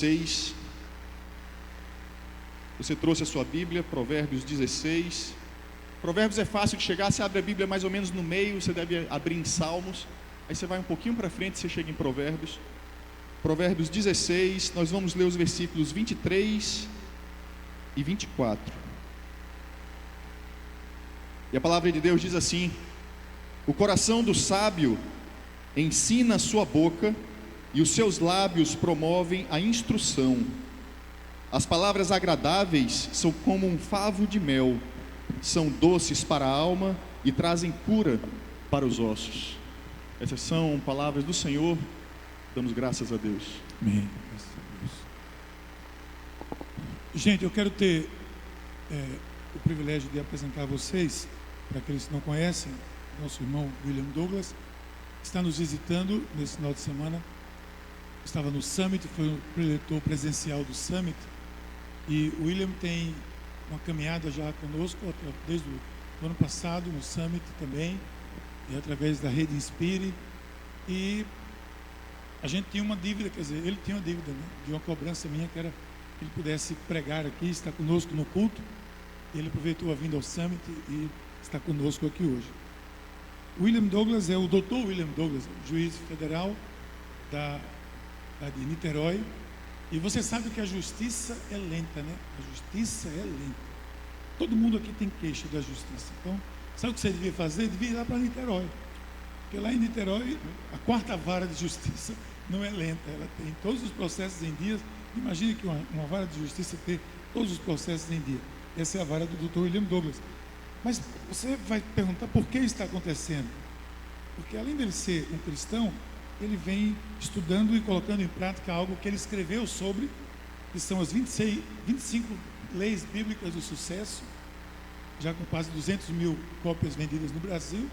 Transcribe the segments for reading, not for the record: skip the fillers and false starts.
16. Você trouxe a sua Bíblia, Provérbios 16. Provérbios é fácil de chegar, você abre a Bíblia mais ou menos no meio, você deve abrir em Salmos, aí você vai um pouquinho para frente, você chega em Provérbios. Provérbios 16, nós vamos ler os versículos 23 e 24. E a palavra de Deus diz assim: o coração do sábio ensina a sua boca, e os seus lábios promovem a instrução. As palavras agradáveis são como um favo de mel, são doces para a alma e trazem cura para os ossos. Essas são palavras do Senhor. Damos graças a Deus. Amém. Gente, eu quero ter o privilégio de apresentar a vocês, para aqueles que não conhecem, nosso irmão William Douglas está nos visitando nesse final de semana. Estava no Summit, foi o preletor presencial do Summit, e o William tem uma caminhada já conosco desde o ano passado no Summit também, e através da Rede Inspire. E a gente tinha uma dívida, quer dizer, ele tinha uma dívida, né, de uma cobrança minha, que era que ele pudesse pregar aqui, estar conosco no culto. Ele aproveitou a vinda ao Summit e está conosco aqui hoje. William Douglas é o Dr. William Douglas, juiz federal de Niterói. E você sabe que a justiça é lenta, né? A justiça é lenta. Todo mundo aqui tem queixa da justiça. Então, sabe o que você devia fazer? Devia ir lá para Niterói. Porque lá em Niterói, a quarta vara de justiça não é lenta. Ela tem todos os processos em dias. Imagine que uma vara de justiça ter todos os processos em dia. Essa é a vara do Dr. William Douglas. Mas você vai perguntar por que está acontecendo? Porque além dele ser um cristão, ele vem estudando e colocando em prática algo que ele escreveu sobre, que são as 25 leis bíblicas do sucesso, já com quase 200 mil cópias vendidas no Brasil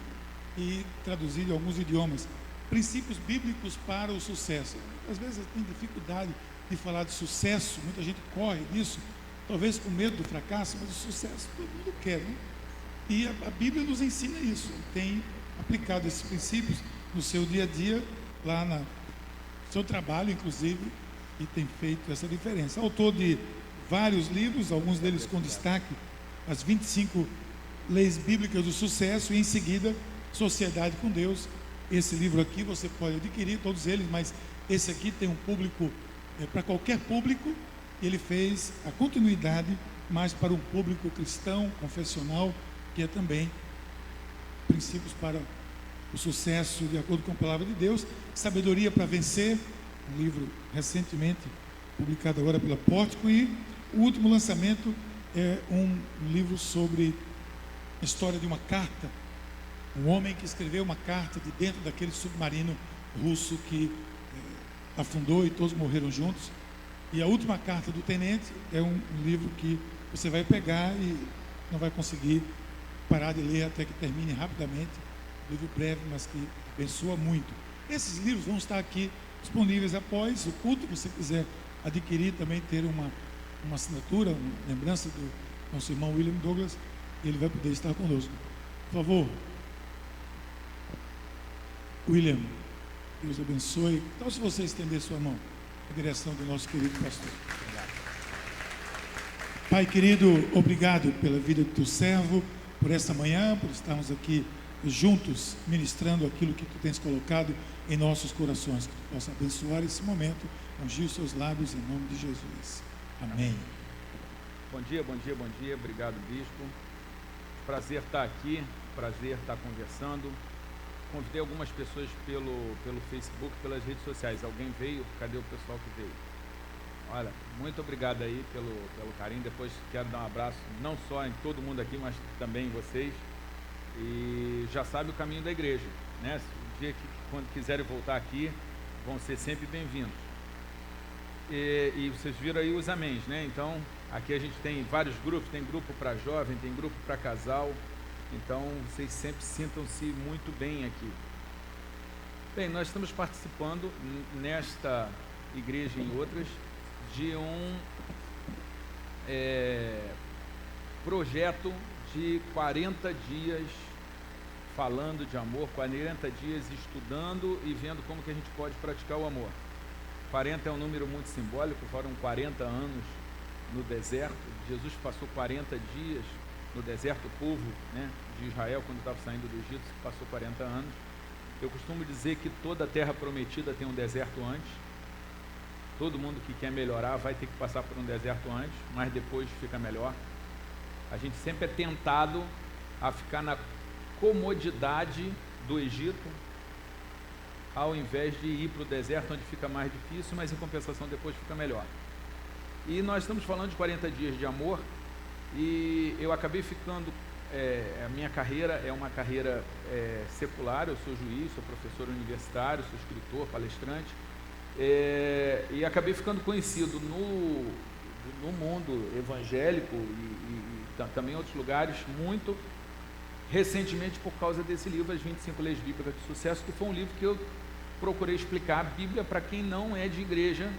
e traduzido em alguns idiomas. Princípios bíblicos para o sucesso. Às vezes tem dificuldade de falar de sucesso, muita gente corre disso, talvez com medo do fracasso, mas o sucesso todo mundo quer, né? E a Bíblia nos ensina isso. Ele tem aplicado esses princípios no seu dia a dia, lá no seu trabalho, inclusive, e tem feito essa diferença. Autor de vários livros, alguns deles com destaque, as 25 leis bíblicas do sucesso, e em seguida, Sociedade com Deus. Esse livro aqui você pode adquirir, todos eles, mas esse aqui tem um público, para qualquer público. Ele fez a continuidade mais para um público cristão, confessional, que é também princípios para o sucesso de acordo com a palavra de Deus. Sabedoria para Vencer, um livro recentemente publicado agora pela Pórtico. E o último lançamento é um livro sobre a história de uma carta, um homem que escreveu uma carta de dentro daquele submarino russo que afundou e todos morreram juntos. E a última carta do tenente é um livro que você vai pegar e não vai conseguir parar de ler até que termine rapidamente. Um livro breve, mas que abençoa muito. Esses livros vão estar aqui disponíveis após o culto. Se você quiser adquirir, também ter uma assinatura, uma lembrança do nosso irmão William Douglas, ele vai poder estar conosco. Por favor, William, Deus abençoe. Então, se você estender sua mão na direção do nosso querido pastor. Pai querido, obrigado pela vida do teu servo, por esta manhã, por estarmos aqui juntos, ministrando aquilo que tu tens colocado em nossos corações. Que tu possa abençoar esse momento, ungir os seus lábios em nome de Jesus. Amém. Bom dia, bom dia, bom dia. Obrigado, bispo. Prazer estar aqui, prazer estar conversando. Convidei algumas pessoas pelo Facebook, pelas redes sociais. Alguém veio? Cadê o pessoal que veio? Olha, muito obrigado aí pelo carinho. Depois quero dar um abraço, não só em todo mundo aqui, mas também em vocês. E já sabe o caminho da igreja, né? O dia que quando quiserem voltar aqui, vão ser sempre bem-vindos. E vocês viram aí os améns, né? Então, aqui a gente tem vários grupos, tem grupo para jovem, tem grupo para casal. Então, vocês sempre sintam-se muito bem aqui. Bem, nós estamos participando nesta igreja e em outras de um projeto de 40 dias falando de amor, 40 dias estudando e vendo como que a gente pode praticar o amor. 40 é um número muito simbólico, foram 40 anos no deserto. Jesus passou 40 dias no deserto, o povo, né, de Israel, quando estava saindo do Egito, passou 40 anos. Eu costumo dizer que toda a terra prometida tem um deserto antes. Todo mundo que quer melhorar vai ter que passar por um deserto antes, mas depois fica melhor. A gente sempre é tentado a ficar na comodidade do Egito, ao invés de ir para o deserto, onde fica mais difícil, mas em compensação depois fica melhor. E nós estamos falando de 40 dias de amor, e eu acabei ficando, a minha carreira é uma carreira secular. Eu sou juiz, sou professor universitário, sou escritor, palestrante, e acabei ficando conhecido no mundo evangélico e também em outros lugares muito recentemente por causa desse livro, As 25 Leis Bíblicas de Sucesso, que foi um livro que eu procurei explicar a Bíblia para quem não é de igreja,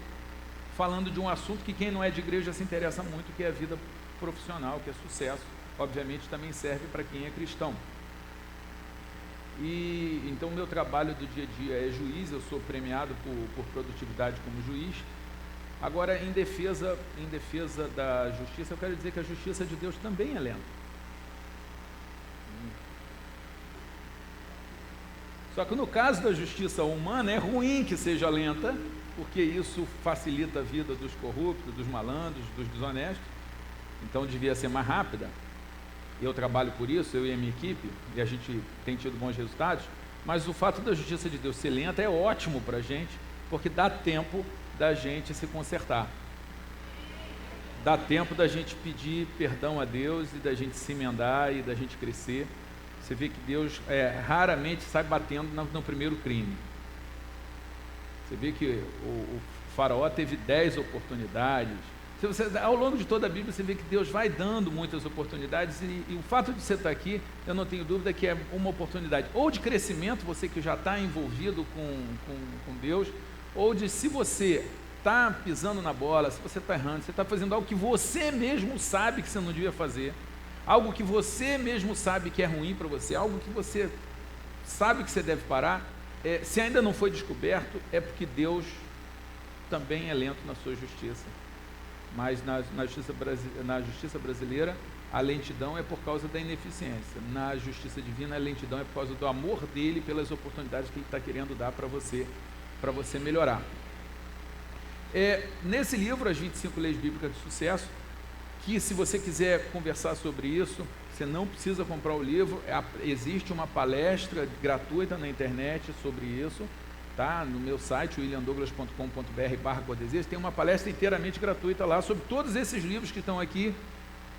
falando de um assunto que quem não é de igreja se interessa muito, que é a vida profissional, que é sucesso. Obviamente também serve para quem é cristão. E então meu trabalho do dia a dia é juiz, eu sou premiado por produtividade como juiz. Agora, em defesa da justiça, eu quero dizer que a justiça de Deus também é lenta. Só que no caso da justiça humana, é ruim que seja lenta, porque isso facilita a vida dos corruptos, dos malandros, dos desonestos. Então devia ser mais rápida. Eu trabalho por isso, eu e a minha equipe, e a gente tem tido bons resultados. Mas o fato da justiça de Deus ser lenta é ótimo para a gente, porque dá tempo da gente se consertar. Dá tempo da gente pedir perdão a Deus e da gente se emendar e da gente crescer. Você vê que Deus raramente sai batendo no primeiro crime. Você vê que o faraó teve 10 oportunidades. Ao longo de toda a Bíblia você vê que Deus vai dando muitas oportunidades, e o fato de você estar aqui, eu não tenho dúvida que é uma oportunidade ou de crescimento, você que já está envolvido com Deus, ou de, se você está pisando na bola, se você está errando, você está fazendo algo que você mesmo sabe que você não devia fazer, algo que você mesmo sabe que é ruim para você, algo que você sabe que você deve parar, se ainda não foi descoberto, é porque Deus também é lento na sua justiça. Mas na justiça brasileira, a lentidão é por causa da ineficiência. Na justiça divina, a lentidão é por causa do amor dele pelas oportunidades que ele está querendo dar para você melhorar. Nesse livro, As 25 Leis Bíblicas de Sucesso, que se você quiser conversar sobre isso, você não precisa comprar o livro, existe uma palestra gratuita na internet sobre isso, tá? No meu site, williamdouglas.com.br/Cordesias, tem uma palestra inteiramente gratuita lá sobre todos esses livros que estão aqui.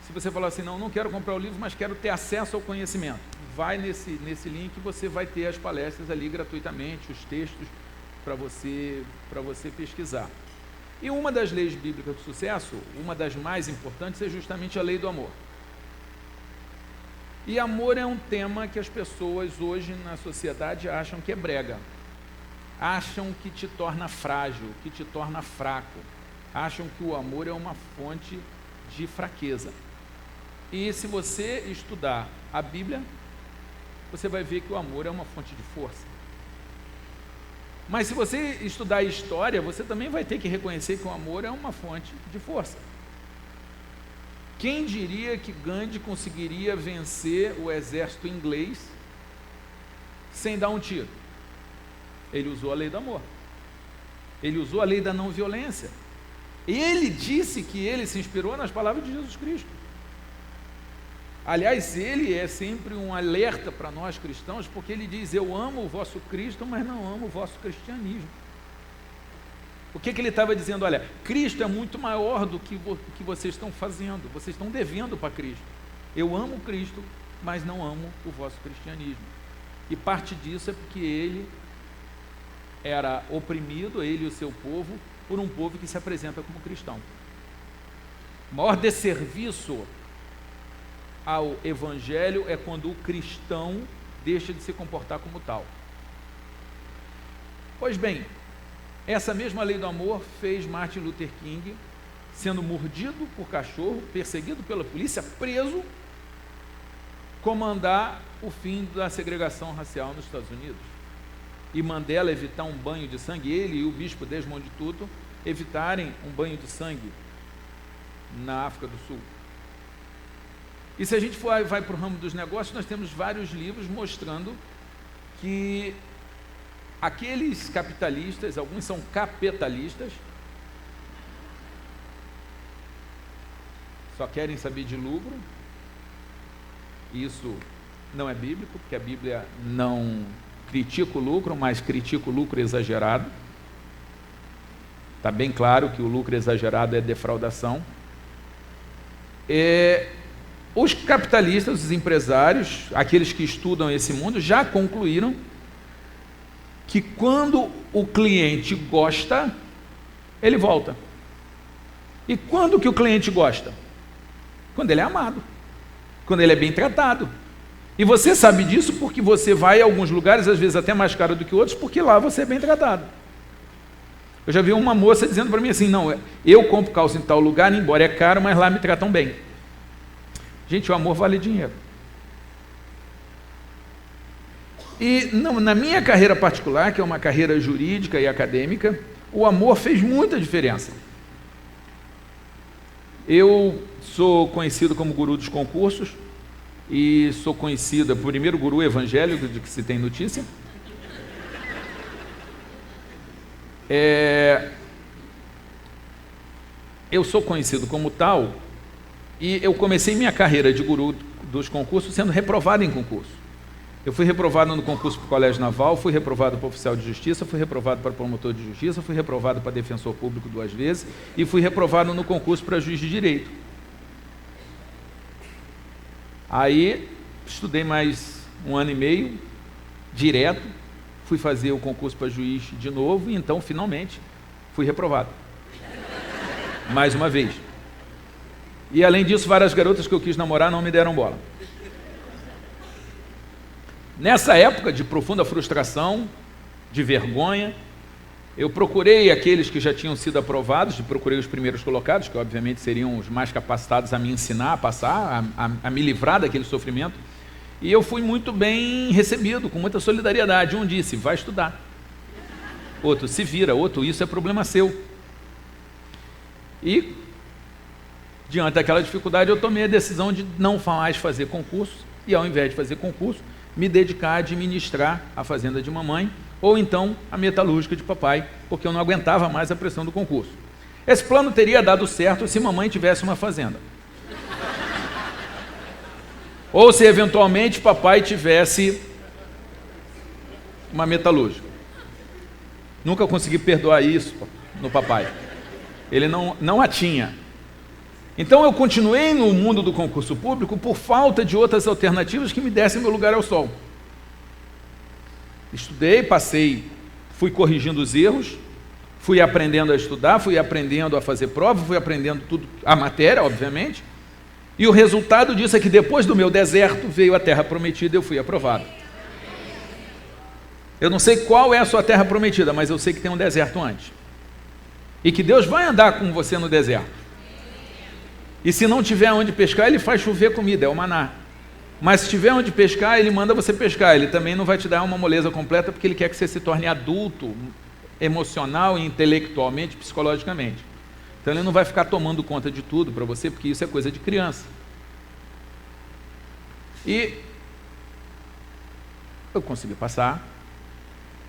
Se você falar assim, não quero comprar o livro, mas quero ter acesso ao conhecimento, vai nesse link e você vai ter as palestras ali gratuitamente, os textos para você pesquisar. E uma das leis bíblicas do sucesso, uma das mais importantes, é justamente a lei do amor. E amor é um tema que as pessoas hoje na sociedade acham que é brega. Acham que te torna frágil, que te torna fraco. Acham que o amor é uma fonte de fraqueza. E se você estudar a Bíblia, você vai ver que o amor é uma fonte de força. Mas se você estudar a história, você também vai ter que reconhecer que o amor é uma fonte de força. Quem diria que Gandhi conseguiria vencer o exército inglês sem dar um tiro? Ele usou a lei do amor. Ele usou a lei da não violência. Ele disse que ele se inspirou nas palavras de Jesus Cristo. Aliás, ele é sempre um alerta para nós cristãos, porque ele diz: eu amo o vosso Cristo, mas não amo o vosso cristianismo. O que ele estava dizendo? Olha, Cristo é muito maior do que vocês estão fazendo, vocês estão devendo para Cristo. Eu amo Cristo, mas não amo o vosso cristianismo. E parte disso é porque ele era oprimido, ele e o seu povo, por um povo que se apresenta como cristão. O maior desserviço ao evangelho é quando o cristão deixa de se comportar como tal. Pois bem, essa mesma lei do amor fez Martin Luther King, sendo mordido por cachorro, perseguido pela polícia, preso, comandar o fim da segregação racial nos Estados Unidos. e Mandela evitar um banho de sangue, ele e o bispo Desmond Tutu evitarem um banho de sangue na África do Sul. E se a gente vai para o ramo dos negócios, nós temos vários livros mostrando que aqueles capitalistas, alguns são capitalistas, só querem saber de lucro. Isso não é bíblico, porque a Bíblia não critica o lucro, mas critica o lucro exagerado. Está bem claro que o lucro exagerado é defraudação. Os capitalistas, os empresários, aqueles que estudam esse mundo, já concluíram que quando o cliente gosta, ele volta. E quando que o cliente gosta? Quando ele é amado, quando ele é bem tratado. E você sabe disso porque você vai a alguns lugares, às vezes até mais caro do que outros, porque lá você é bem tratado. Eu já vi uma moça dizendo para mim assim, não, eu compro calça em tal lugar, embora é caro, mas lá me tratam bem. Gente, o amor vale dinheiro. E na minha carreira particular, que é uma carreira jurídica e acadêmica, o amor fez muita diferença. Eu sou conhecido como guru dos concursos e sou conhecido, o primeiro guru evangélico de que se tem notícia. Eu sou conhecido como tal e eu comecei minha carreira de guru dos concursos sendo reprovado em concurso. Eu fui reprovado no concurso para o Colégio Naval, fui reprovado para oficial de justiça, fui reprovado para promotor de justiça, fui reprovado para defensor público 2 vezes e fui reprovado no concurso para juiz de direito. Aí estudei mais 1 ano e meio, direto, fui fazer o concurso para juiz de novo e então finalmente fui reprovado. Mais uma vez. E além disso, várias garotas que eu quis namorar não me deram bola. Nessa época de profunda frustração, de vergonha, eu procurei aqueles que já tinham sido aprovados, e procurei os primeiros colocados, que obviamente seriam os mais capacitados a me ensinar a passar, a me livrar daquele sofrimento, e eu fui muito bem recebido, com muita solidariedade. Um disse, vai estudar. Outro, se vira. Outro, isso é problema seu. E, diante daquela dificuldade, eu tomei a decisão de não mais fazer concurso, e ao invés de fazer concurso, me dedicar a administrar a fazenda de mamãe, ou então a metalúrgica de papai, porque eu não aguentava mais a pressão do concurso. Esse plano teria dado certo se mamãe tivesse uma fazenda. Ou se eventualmente papai tivesse uma metalúrgica. Nunca consegui perdoar isso no papai. Ele não a tinha. Então eu continuei no mundo do concurso público por falta de outras alternativas que me dessem meu lugar ao sol. Estudei, passei, fui corrigindo os erros, fui aprendendo a estudar, fui aprendendo a fazer prova, fui aprendendo tudo, a matéria, obviamente, e o resultado disso é que depois do meu deserto veio a terra prometida e eu fui aprovado. Eu não sei qual é a sua terra prometida, mas eu sei que tem um deserto antes. E que Deus vai andar com você no deserto. E se não tiver onde pescar, Ele faz chover comida, é o maná. Mas se tiver onde pescar, Ele manda você pescar. Ele também não vai te dar uma moleza completa, porque Ele quer que você se torne adulto, emocional, intelectualmente, psicologicamente. Então Ele não vai ficar tomando conta de tudo para você, porque isso é coisa de criança. E eu consegui passar.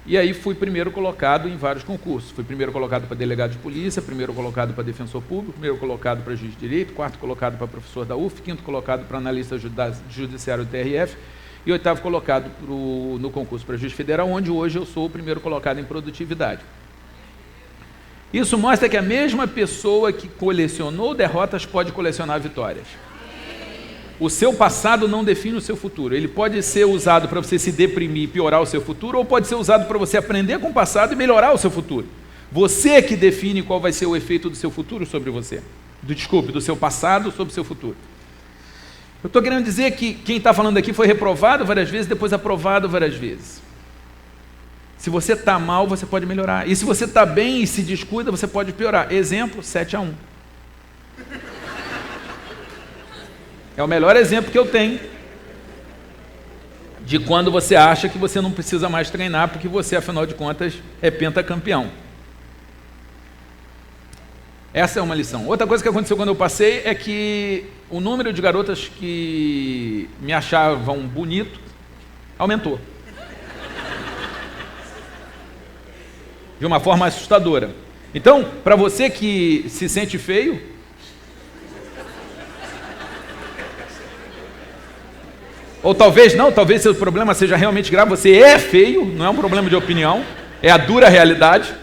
E aí fui primeiro colocado em vários concursos. Fui primeiro colocado para delegado de polícia, primeiro colocado para defensor público, primeiro colocado para juiz de direito, 4º colocado para professor da UF, 5º colocado para analista judiciário do TRF e 8º colocado no concurso para juiz federal, onde hoje eu sou o primeiro colocado em produtividade. Isso mostra que a mesma pessoa que colecionou derrotas pode colecionar vitórias. O seu passado não define o seu futuro. Ele pode ser usado para você se deprimir e piorar o seu futuro, ou pode ser usado para você aprender com o passado e melhorar o seu futuro. Você que define qual vai ser o efeito do seu futuro sobre você. Do seu passado sobre o seu futuro. Eu estou querendo dizer que quem está falando aqui foi reprovado várias vezes, depois aprovado várias vezes. Se você está mal, você pode melhorar. E se você está bem e se descuida, você pode piorar. Exemplo, 7-1. É o melhor exemplo que eu tenho. de quando você acha que você não precisa mais treinar, porque você, afinal de contas, é pentacampeão. Essa é uma lição. Outra coisa que aconteceu quando eu passei é que o número de garotas que me achavam bonito aumentou. De uma forma assustadora. Então, para você que se sente feio, ou talvez não, talvez seu problema seja realmente grave, você é feio, não é um problema de opinião, é a dura realidade.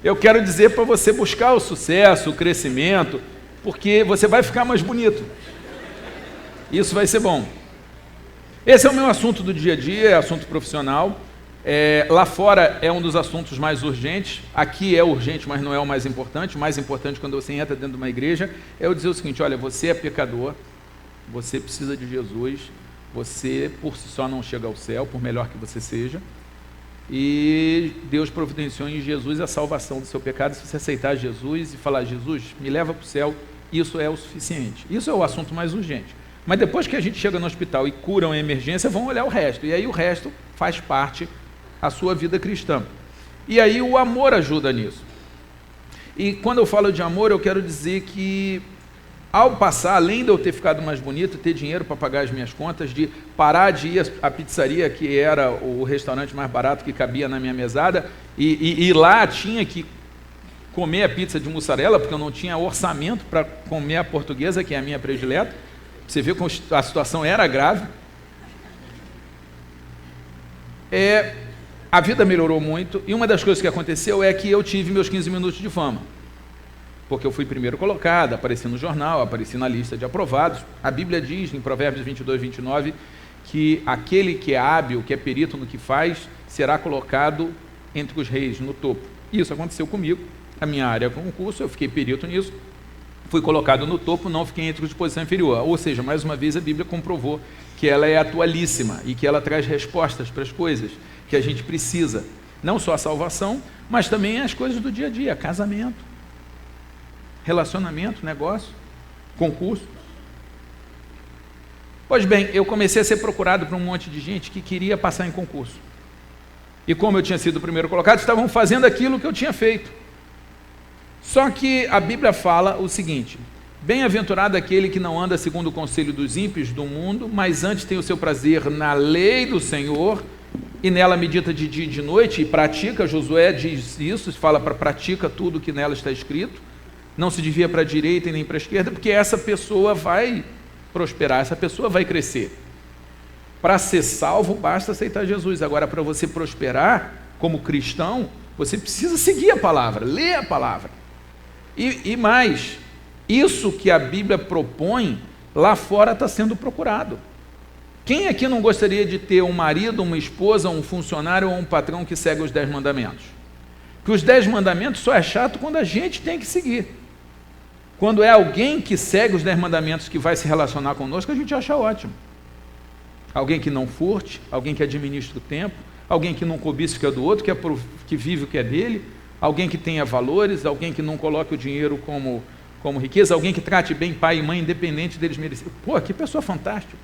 Eu quero dizer para você buscar o sucesso, o crescimento, porque você vai ficar mais bonito. Isso vai ser bom. Esse é o meu assunto do dia a dia, é assunto profissional. Lá fora é um dos assuntos mais urgentes. Aqui é urgente, mas não é o mais importante. O mais importante quando você entra dentro de uma igreja é eu dizer o seguinte: olha, você é pecador, você precisa de Jesus, você por si só não chega ao céu, por melhor que você seja. E Deus providenciou em Jesus a salvação do seu pecado. Se você aceitar Jesus e falar: Jesus, me leva para o céu, isso é o suficiente. Isso é o assunto mais urgente. Mas depois que a gente chega no hospital e curam a emergência, vão olhar o resto. E aí o resto faz parte da sua vida cristã. E aí o amor ajuda nisso. E quando eu falo de amor, eu quero dizer que ao passar, além de eu ter ficado mais bonito, ter dinheiro para pagar as minhas contas, de parar de ir à pizzaria, que era o restaurante mais barato que cabia na minha mesada, e lá tinha que comer a pizza de mussarela, porque eu não tinha orçamento para comer a portuguesa, que é a minha predileta. Você vê como a situação era grave. A vida melhorou muito, e uma das coisas que aconteceu é que eu tive meus 15 minutos de fama. Porque eu fui primeiro colocado, apareci no jornal, apareci na lista de aprovados. A Bíblia diz, em Provérbios 22, 29, que aquele que é hábil, que é perito no que faz, será colocado entre os reis, no topo. Isso aconteceu comigo, a minha área concurso, eu fiquei perito nisso, fui colocado no topo, não fiquei entre os de posição inferior. Ou seja, mais uma vez a Bíblia comprovou que ela é atualíssima e que ela traz respostas para as coisas que a gente precisa. Não só a salvação, mas também as coisas do dia a dia, casamento, relacionamento, negócio, concurso. Pois bem, eu comecei a ser procurado por um monte de gente que queria passar em concurso. E como eu tinha sido o primeiro colocado, estavam fazendo aquilo que eu tinha feito. Só que a Bíblia fala o seguinte: bem-aventurado aquele que não anda segundo o conselho dos ímpios do mundo, mas antes tem o seu prazer na lei do Senhor, e nela medita de dia e de noite, e pratica. Josué diz isso, fala para pratica tudo que nela está escrito. Não se desvia para a direita e nem para a esquerda, porque essa pessoa vai prosperar, essa pessoa vai crescer. Para ser salvo, basta aceitar Jesus. Agora, para você prosperar como cristão, você precisa seguir a palavra, ler a palavra. E mais, isso que a Bíblia propõe, lá fora está sendo procurado. Quem aqui não gostaria de ter um marido, uma esposa, um funcionário ou um patrão que segue os 10 mandamentos? Que os 10 mandamentos só é chato quando a gente tem que seguir. Quando é alguém que segue os 10 mandamentos que vai se relacionar conosco, a gente acha ótimo. Alguém que não furte, alguém que administra o tempo, alguém que não cobiça o que é do outro, que vive o que é dele, alguém que tenha valores, alguém que não coloque o dinheiro como riqueza, alguém que trate bem pai e mãe, independente deles merecerem. Pô, que pessoa fantástica.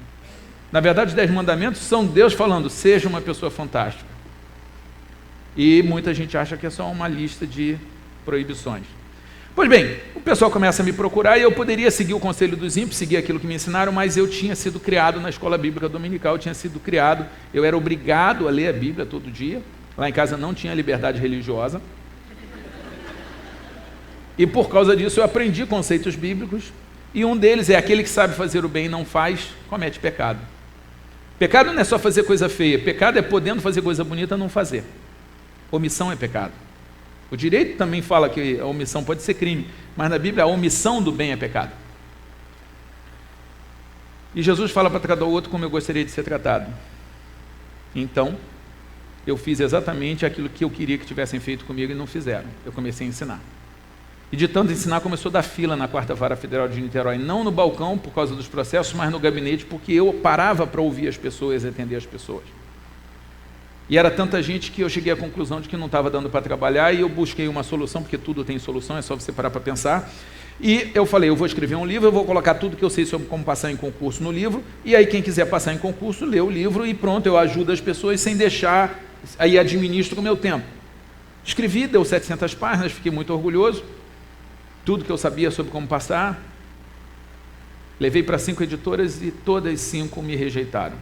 Na verdade, os 10 mandamentos são Deus falando: seja uma pessoa fantástica. E muita gente acha que é só uma lista de proibições. Pois bem, o pessoal começa a me procurar e eu poderia seguir o conselho dos ímpios, seguir aquilo que me ensinaram, mas eu tinha sido criado na escola bíblica dominical, eu era obrigado a ler a Bíblia todo dia. Lá em casa não tinha liberdade religiosa. E por causa disso eu aprendi conceitos bíblicos, e um deles é: aquele que sabe fazer o bem e não faz, comete pecado. Pecado não é só fazer coisa feia, pecado é podendo fazer coisa bonita não fazer. Omissão é pecado. O direito também fala que a omissão pode ser crime, mas na Bíblia a omissão do bem é pecado. E Jesus fala para tratar o outro como eu gostaria de ser tratado. Então, eu fiz exatamente aquilo que eu queria que tivessem feito comigo e não fizeram. Eu comecei a ensinar. E de tanto ensinar, começou a dar fila na 4ª Vara Federal de Niterói, não no balcão por causa dos processos, mas no gabinete, porque eu parava para ouvir as pessoas e atender as pessoas. E era tanta gente que eu cheguei à conclusão de que não estava dando para trabalhar, e eu busquei uma solução, porque tudo tem solução, é só você parar para pensar. E eu falei, eu vou escrever um livro, eu vou colocar tudo que eu sei sobre como passar em concurso no livro, e aí quem quiser passar em concurso, lê o livro e pronto, eu ajudo as pessoas sem deixar, aí administro o meu tempo. Escrevi, deu 700 páginas, fiquei muito orgulhoso, tudo que eu sabia sobre como passar. Levei para 5 editoras e todas 5 me rejeitaram.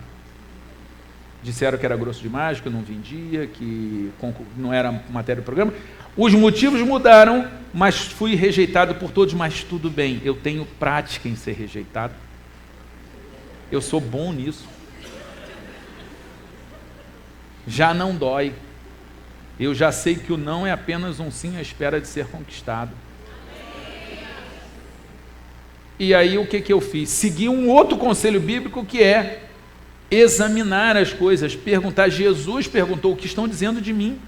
Disseram que era grosso demais, que eu não vendia, que não era matéria do programa. Os motivos mudaram, mas fui rejeitado por todos, mas tudo bem, eu tenho prática em ser rejeitado. Eu sou bom nisso. Já não dói. Eu já sei que o não é apenas um sim à espera de ser conquistado. E aí o que eu fiz? Segui um outro conselho bíblico que é examinar as coisas, perguntar. Jesus perguntou o que estão dizendo de mim.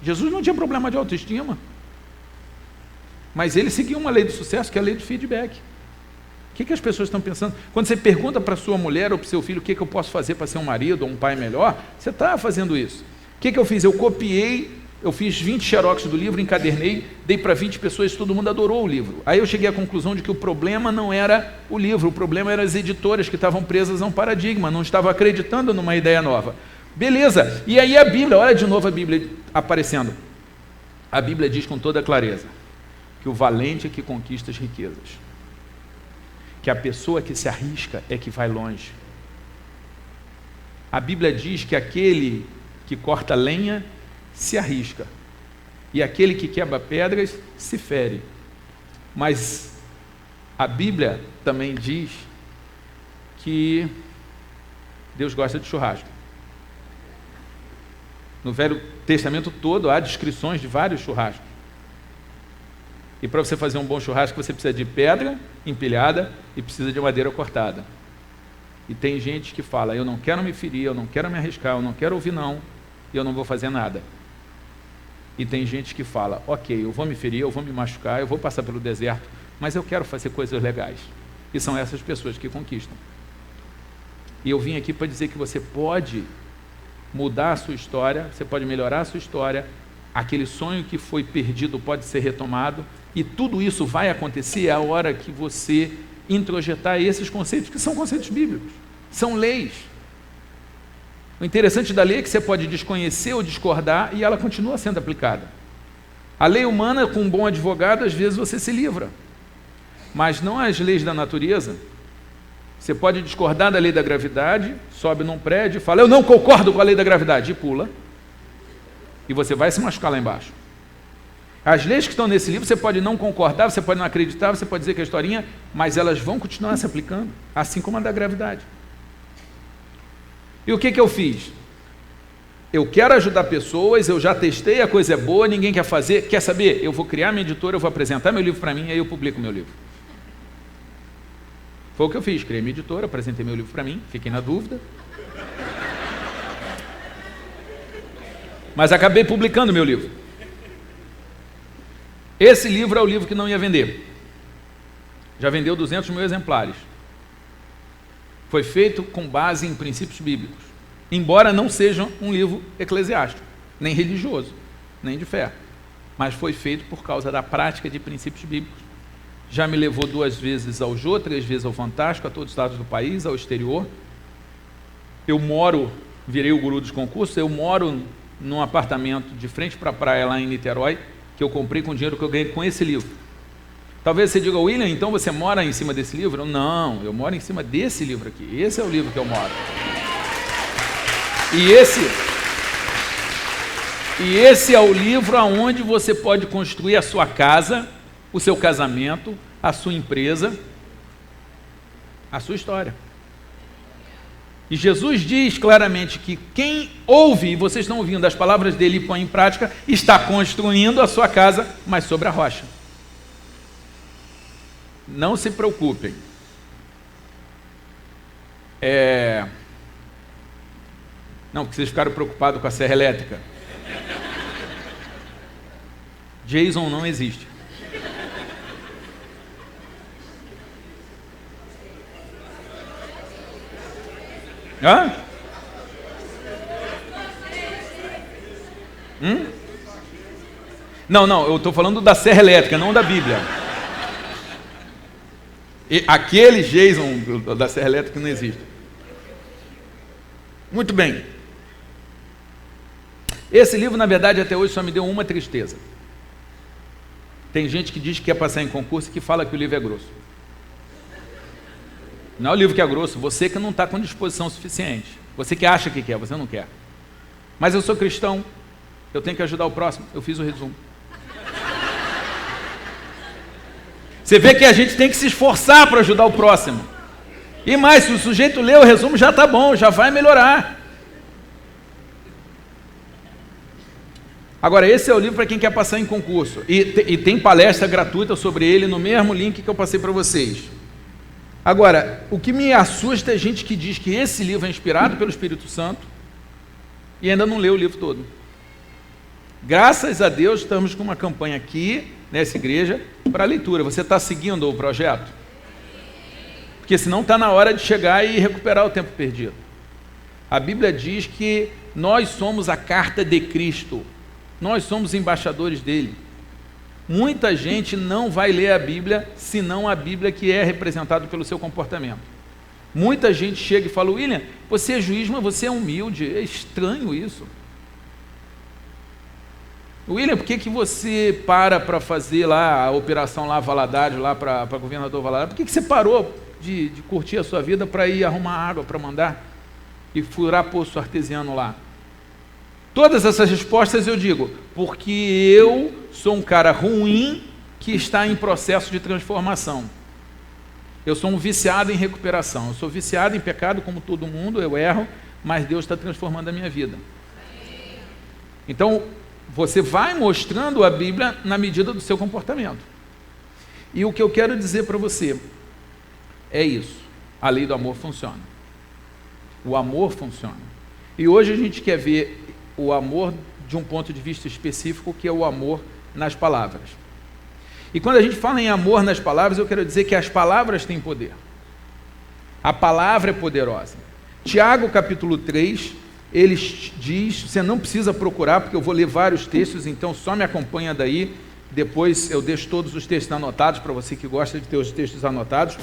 Jesus não tinha problema de autoestima, mas ele seguia uma lei do sucesso, que é a lei do feedback. O que as pessoas estão pensando? Quando você pergunta para sua mulher ou para o seu filho o que eu posso fazer para ser um marido ou um pai melhor, você está fazendo isso. O que eu fiz? Eu copiei, eu fiz 20 xerox do livro, encadernei, dei para 20 pessoas, todo mundo adorou o livro. Aí eu cheguei à conclusão de que o problema não era o livro, o problema eram as editoras que estavam presas a um paradigma, não estavam acreditando numa ideia nova. Beleza, e aí a Bíblia, olha de novo a Bíblia aparecendo. A Bíblia diz com toda clareza que o valente é que conquista as riquezas, que a pessoa que se arrisca é que vai longe. A Bíblia diz que aquele que corta lenha se arrisca, e aquele que quebra pedras se fere. Mas a Bíblia também diz que Deus gosta de churrasco. No Velho Testamento todo há descrições de vários churrascos. E para você fazer um bom churrasco, você precisa de pedra empilhada e precisa de madeira cortada. E tem gente que fala, eu não quero me ferir, eu não quero me arriscar, eu não quero ouvir não, e eu não vou fazer nada. E tem gente que fala, ok, eu vou me ferir, eu vou me machucar, eu vou passar pelo deserto, mas eu quero fazer coisas legais. E são essas pessoas que conquistam. E eu vim aqui para dizer que você pode mudar a sua história, você pode melhorar a sua história, aquele sonho que foi perdido pode ser retomado, e tudo isso vai acontecer a hora que você introjetar esses conceitos, que são conceitos bíblicos, são leis. O interessante da lei é que você pode desconhecer ou discordar e ela continua sendo aplicada. A lei humana, com um bom advogado, às vezes você se livra, mas não as leis da natureza. Você pode discordar da lei da gravidade, sobe num prédio e fala, eu não concordo com a lei da gravidade, e pula. E você vai se machucar lá embaixo. As leis que estão nesse livro, você pode não concordar, você pode não acreditar, você pode dizer que é historinha, mas elas vão continuar se aplicando, assim como a da gravidade. E o que eu fiz? Eu quero ajudar pessoas, eu já testei, a coisa é boa, ninguém quer fazer. Quer saber? Eu vou criar minha editora, eu vou apresentar meu livro para mim, aí eu publico meu livro. Foi o que eu fiz, criei minha editora, apresentei meu livro para mim, fiquei na dúvida. Mas acabei publicando meu livro. Esse livro é o livro que não ia vender. Já vendeu 200 mil exemplares. Foi feito com base em princípios bíblicos, embora não seja um livro eclesiástico, nem religioso, nem de fé, mas foi feito por causa da prática de princípios bíblicos. Já me levou 2 vezes ao Jô, 3 vezes ao Fantástico, a todos os estados do país, ao exterior. Eu virei o guru dos concursos, eu moro num apartamento de frente para a praia lá em Niterói, que eu comprei com o dinheiro que eu ganhei com esse livro. Talvez você diga, William, então você mora em cima desse livro? Não, eu moro em cima desse livro aqui. Esse é o livro que eu moro. E esse é o livro aonde você pode construir a sua casa, o seu casamento, a sua empresa, a sua história. E Jesus diz claramente que quem ouve, e vocês estão ouvindo as palavras dele e põe em prática, está construindo a sua casa, mas sobre a rocha. Não se preocupem. Não, porque vocês ficaram preocupados com a serra elétrica. Jason não existe. Hã? Não, eu estou falando da serra elétrica, não da Bíblia. Aquele Jason da Serra Elétrica não existe. Muito bem. Esse livro, na verdade, até hoje só me deu uma tristeza. Tem gente que diz que quer passar em concurso e que fala que o livro é grosso. Não é o livro que é grosso, você que não está com disposição suficiente. Você que acha que quer, você não quer. Mas eu sou cristão, eu tenho que ajudar o próximo. Eu fiz o resumo. Você vê que a gente tem que se esforçar para ajudar o próximo. E mais, se o sujeito lê o resumo, já está bom, já vai melhorar. Agora, esse é o livro para quem quer passar em concurso. E tem palestra gratuita sobre ele no mesmo link que eu passei para vocês. Agora, o que me assusta é gente que diz que esse livro é inspirado pelo Espírito Santo e ainda não leu o livro todo. Graças a Deus, estamos com uma campanha aqui, nessa igreja, para leitura. Você está seguindo o projeto? Porque senão está na hora de chegar e recuperar o tempo perdido. A Bíblia diz que nós somos a carta de Cristo. Nós somos embaixadores dele. Muita gente não vai ler a Bíblia, senão a Bíblia que é representada pelo seu comportamento. Muita gente chega e fala: William, você é juiz, mas você é humilde. É estranho isso. William, por que você para fazer lá a operação lá Valadares, lá para governador Valadares? Por que você parou de curtir a sua vida para ir arrumar água para mandar e furar poço artesiano lá? Todas essas respostas eu digo, porque eu sou um cara ruim que está em processo de transformação. Eu sou um viciado em recuperação. Eu sou viciado em pecado como todo mundo, eu erro, mas Deus está transformando a minha vida. Então, você vai mostrando a Bíblia na medida do seu comportamento. E o que eu quero dizer para você é isso. A lei do amor funciona. O amor funciona. E hoje a gente quer ver o amor de um ponto de vista específico, que é o amor nas palavras. E quando a gente fala em amor nas palavras, eu quero dizer que as palavras têm poder. A palavra é poderosa. Tiago, capítulo 3, ele diz, você não precisa procurar, porque eu vou ler vários textos, então só me acompanha daí, depois eu deixo todos os textos anotados, para você que gosta de ter os textos anotados.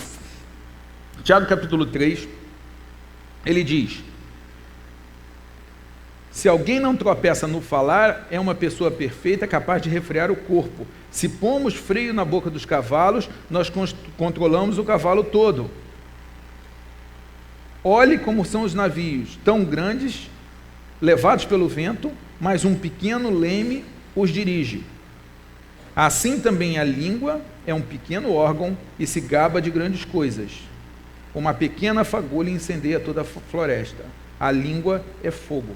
Tiago, capítulo 3, ele diz: se alguém não tropeça no falar, é uma pessoa perfeita, capaz de refrear o corpo. Se pomos freio na boca dos cavalos, nós controlamos o cavalo todo. Olhe como são os navios, tão grandes, levados pelo vento, mas um pequeno leme os dirige. Assim também a língua é um pequeno órgão e se gaba de grandes coisas. Uma pequena fagulha incendeia toda a floresta. A língua é fogo.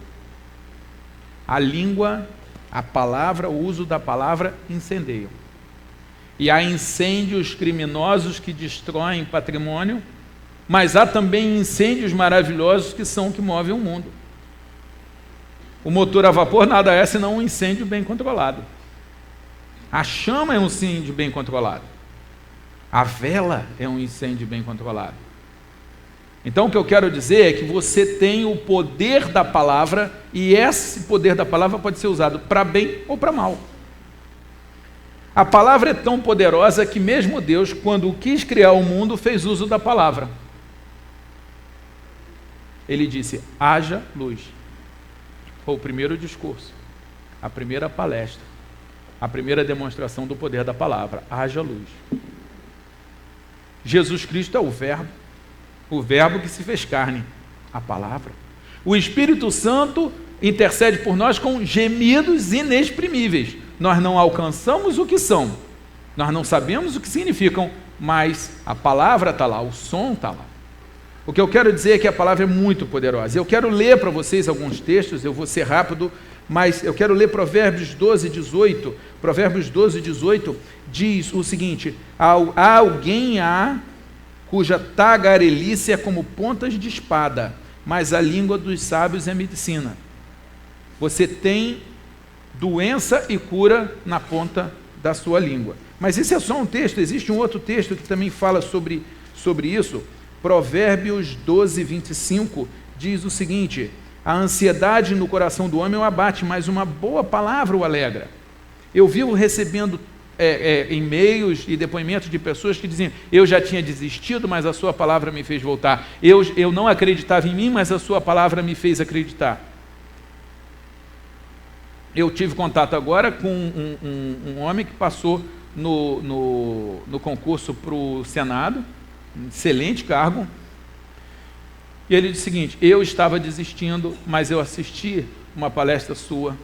A língua, a palavra, o uso da palavra incendeia. E há incêndios criminosos que destroem patrimônio, mas há também incêndios maravilhosos que são o que movem o mundo. O motor a vapor nada é senão um incêndio bem controlado. A chama é um incêndio bem controlado. A vela é um incêndio bem controlado. Então o que eu quero dizer é que você tem o poder da palavra, e esse poder da palavra pode ser usado para bem ou para mal. A palavra é tão poderosa que mesmo Deus, quando quis criar o mundo, fez uso da palavra. Ele disse: haja luz. Foi o primeiro discurso, a primeira palestra, a primeira demonstração do poder da palavra. Haja luz. Jesus Cristo é o verbo que se fez carne, a palavra. O Espírito Santo intercede por nós com gemidos inexprimíveis. Nós não alcançamos o que são, nós não sabemos o que significam, mas a palavra está lá, o som está lá. O que eu quero dizer é que a palavra é muito poderosa. Eu quero ler para vocês alguns textos, eu vou ser rápido, mas eu quero ler Provérbios 12, 18. Provérbios 12, 18 diz o seguinte: há alguém cuja tagarelice é como pontas de espada, mas a língua dos sábios é medicina. Você tem doença e cura na ponta da sua língua. Mas esse é só um texto, existe um outro texto que também fala sobre isso. Provérbios 12, 25 diz o seguinte: a ansiedade no coração do homem o abate, mas uma boa palavra o alegra. Eu vivo recebendo e-mails e depoimentos de pessoas que diziam: eu já tinha desistido, mas a sua palavra me fez voltar. Eu não acreditava em mim, mas a sua palavra me fez acreditar. Eu tive contato agora com um homem que passou no concurso para o Senado, um excelente cargo, e ele disse o seguinte: eu estava desistindo, mas eu assisti uma palestra sua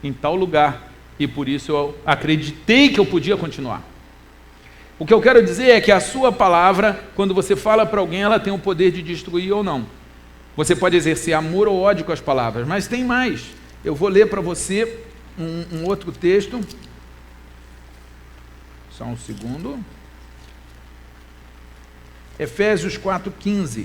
em tal lugar, e por isso eu acreditei que eu podia continuar. O que eu quero dizer é que a sua palavra, quando você fala para alguém, ela tem o poder de destruir ou não. Você pode exercer amor ou ódio com as palavras, mas tem mais. Eu vou ler para você um outro texto. Só um segundo. Efésios 4,15.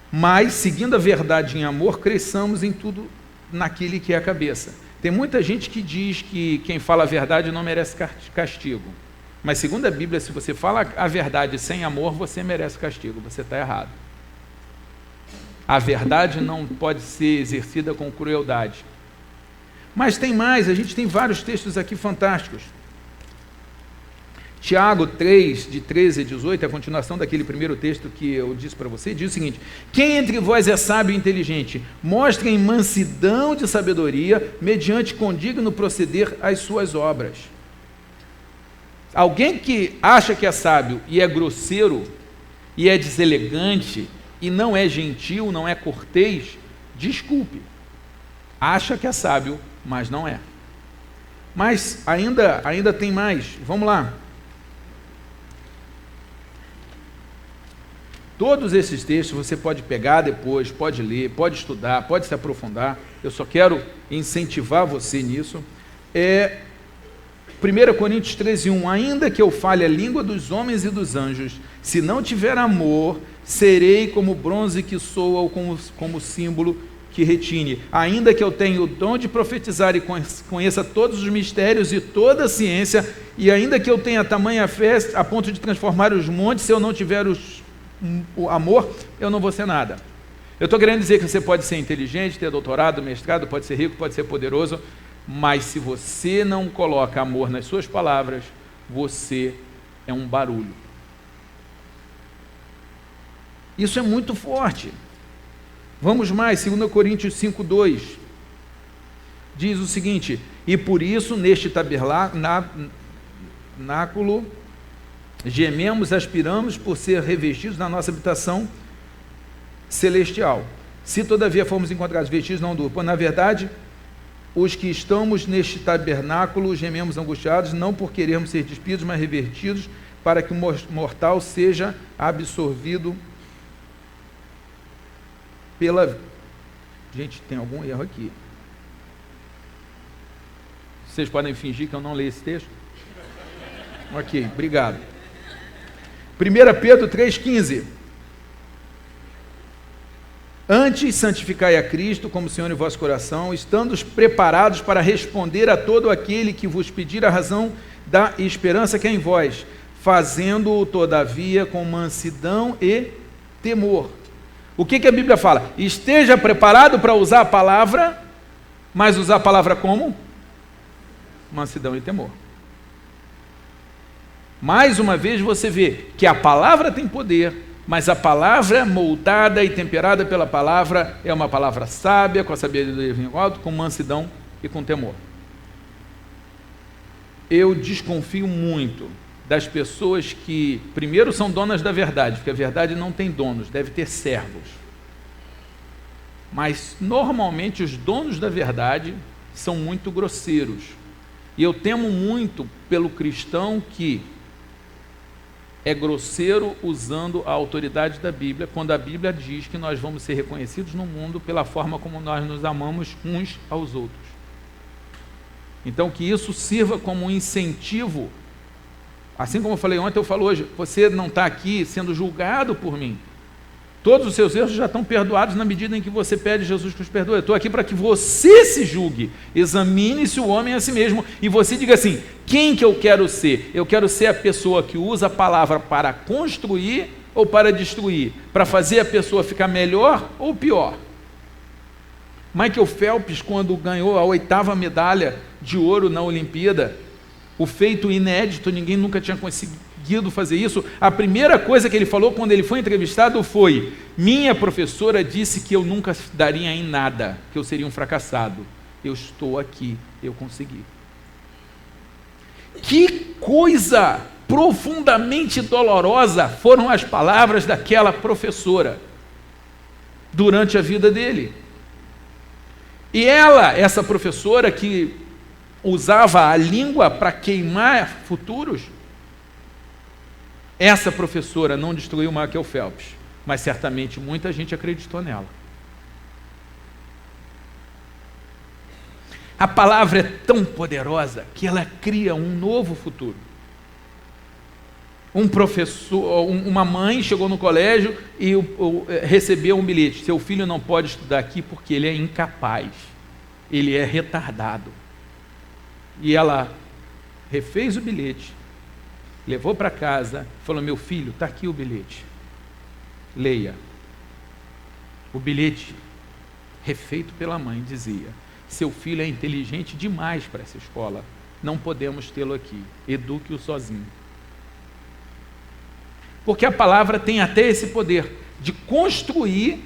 Mas, seguindo a verdade em amor, cresçamos em tudo naquele que é a cabeça. Tem muita gente que diz que quem fala a verdade não merece castigo. Mas, segundo a Bíblia, se você fala a verdade sem amor, você merece castigo. Você está errado. A verdade não pode ser exercida com crueldade. Mas tem mais, a gente tem vários textos aqui fantásticos. Tiago 3, de 13 a 18, a continuação daquele primeiro texto que eu disse para você, diz o seguinte: quem entre vós é sábio e inteligente, mostrem mansidão de sabedoria, mediante condigno proceder às suas obras. Alguém que acha que é sábio e é grosseiro, e é deselegante, e não é gentil, não é cortês, desculpe. Acha que é sábio, mas não é. Mas ainda tem mais. Vamos lá. Todos esses textos você pode pegar depois, pode ler, pode estudar, pode se aprofundar. Eu só quero incentivar você nisso. 1 Coríntios 13:1, ainda que eu fale a língua dos homens e dos anjos, se não tiver amor, serei como bronze que soa ou como símbolo que retine. Ainda que eu tenha o dom de profetizar e conheça todos os mistérios e toda a ciência, e ainda que eu tenha tamanha fé a ponto de transformar os montes, se eu não tiver o amor, eu não vou ser nada. Eu estou querendo dizer que você pode ser inteligente, ter doutorado, mestrado, pode ser rico, pode ser poderoso, mas se você não coloca amor nas suas palavras, você é um barulho. Isso é muito forte. Vamos mais, 2 Coríntios 5:2 diz o seguinte: e por isso neste tabernáculo gememos, aspiramos por ser revestidos na nossa habitação celestial. Se todavia formos encontrados vestidos não duro, pois na verdade os que estamos neste tabernáculo gememos angustiados, não por querermos ser despidos, mas revertidos, para que o mortal seja absorvido pela... Gente, tem algum erro aqui. Vocês podem fingir que eu não leio esse texto? Ok, obrigado. 1 Pedro 3,15. Antes, santificai a Cristo como Senhor em vosso coração, estando preparados para responder a todo aquele que vos pedir a razão da esperança que é em vós, fazendo-o, todavia, com mansidão e temor. O que a Bíblia fala? Esteja preparado para usar a palavra, mas usar a palavra como? Mansidão e temor. Mais uma vez você vê que a palavra tem poder, mas a palavra moldada e temperada pela palavra é uma palavra sábia, com a sabedoria do alto, com mansidão e com temor. Eu desconfio muito das pessoas que, primeiro, são donas da verdade, porque a verdade não tem donos, deve ter servos. Mas, normalmente, os donos da verdade são muito grosseiros. E eu temo muito pelo cristão que é grosseiro usando a autoridade da Bíblia, quando a Bíblia diz que nós vamos ser reconhecidos no mundo pela forma como nós nos amamos uns aos outros. Então, que isso sirva como um incentivo. Assim como eu falei ontem, eu falo hoje, você não está aqui sendo julgado por mim. Todos os seus erros já estão perdoados na medida em que você pede Jesus que os perdoe. Eu estou aqui para que você se julgue, examine-se o homem a si mesmo e você diga assim: quem que eu quero ser? Eu quero ser a pessoa que usa a palavra para construir ou para destruir? Para fazer a pessoa ficar melhor ou pior? Michael Phelps, quando ganhou a 8ª medalha de ouro na Olimpíada, o feito inédito, ninguém nunca tinha conseguido fazer isso, a primeira coisa que ele falou quando ele foi entrevistado foi: minha professora disse que eu nunca daria em nada, que eu seria um fracassado. Eu estou aqui, eu consegui. Que coisa profundamente dolorosa foram as palavras daquela professora durante a vida dele. E ela, essa professora que usava a língua para queimar futuros, essa professora não destruiu Michael Phelps, mas certamente muita gente acreditou nela. A palavra é tão poderosa que ela cria um novo futuro. Um professor, uma mãe chegou no colégio e recebeu um bilhete: seu filho não pode estudar aqui porque ele é incapaz, ele é retardado. E ela refez o bilhete, levou para casa, falou: meu filho, está aqui o bilhete, leia. O bilhete, refeito pela mãe, dizia: seu filho é inteligente demais para essa escola, não podemos tê-lo aqui, eduque-o sozinho. Porque a palavra tem até esse poder de construir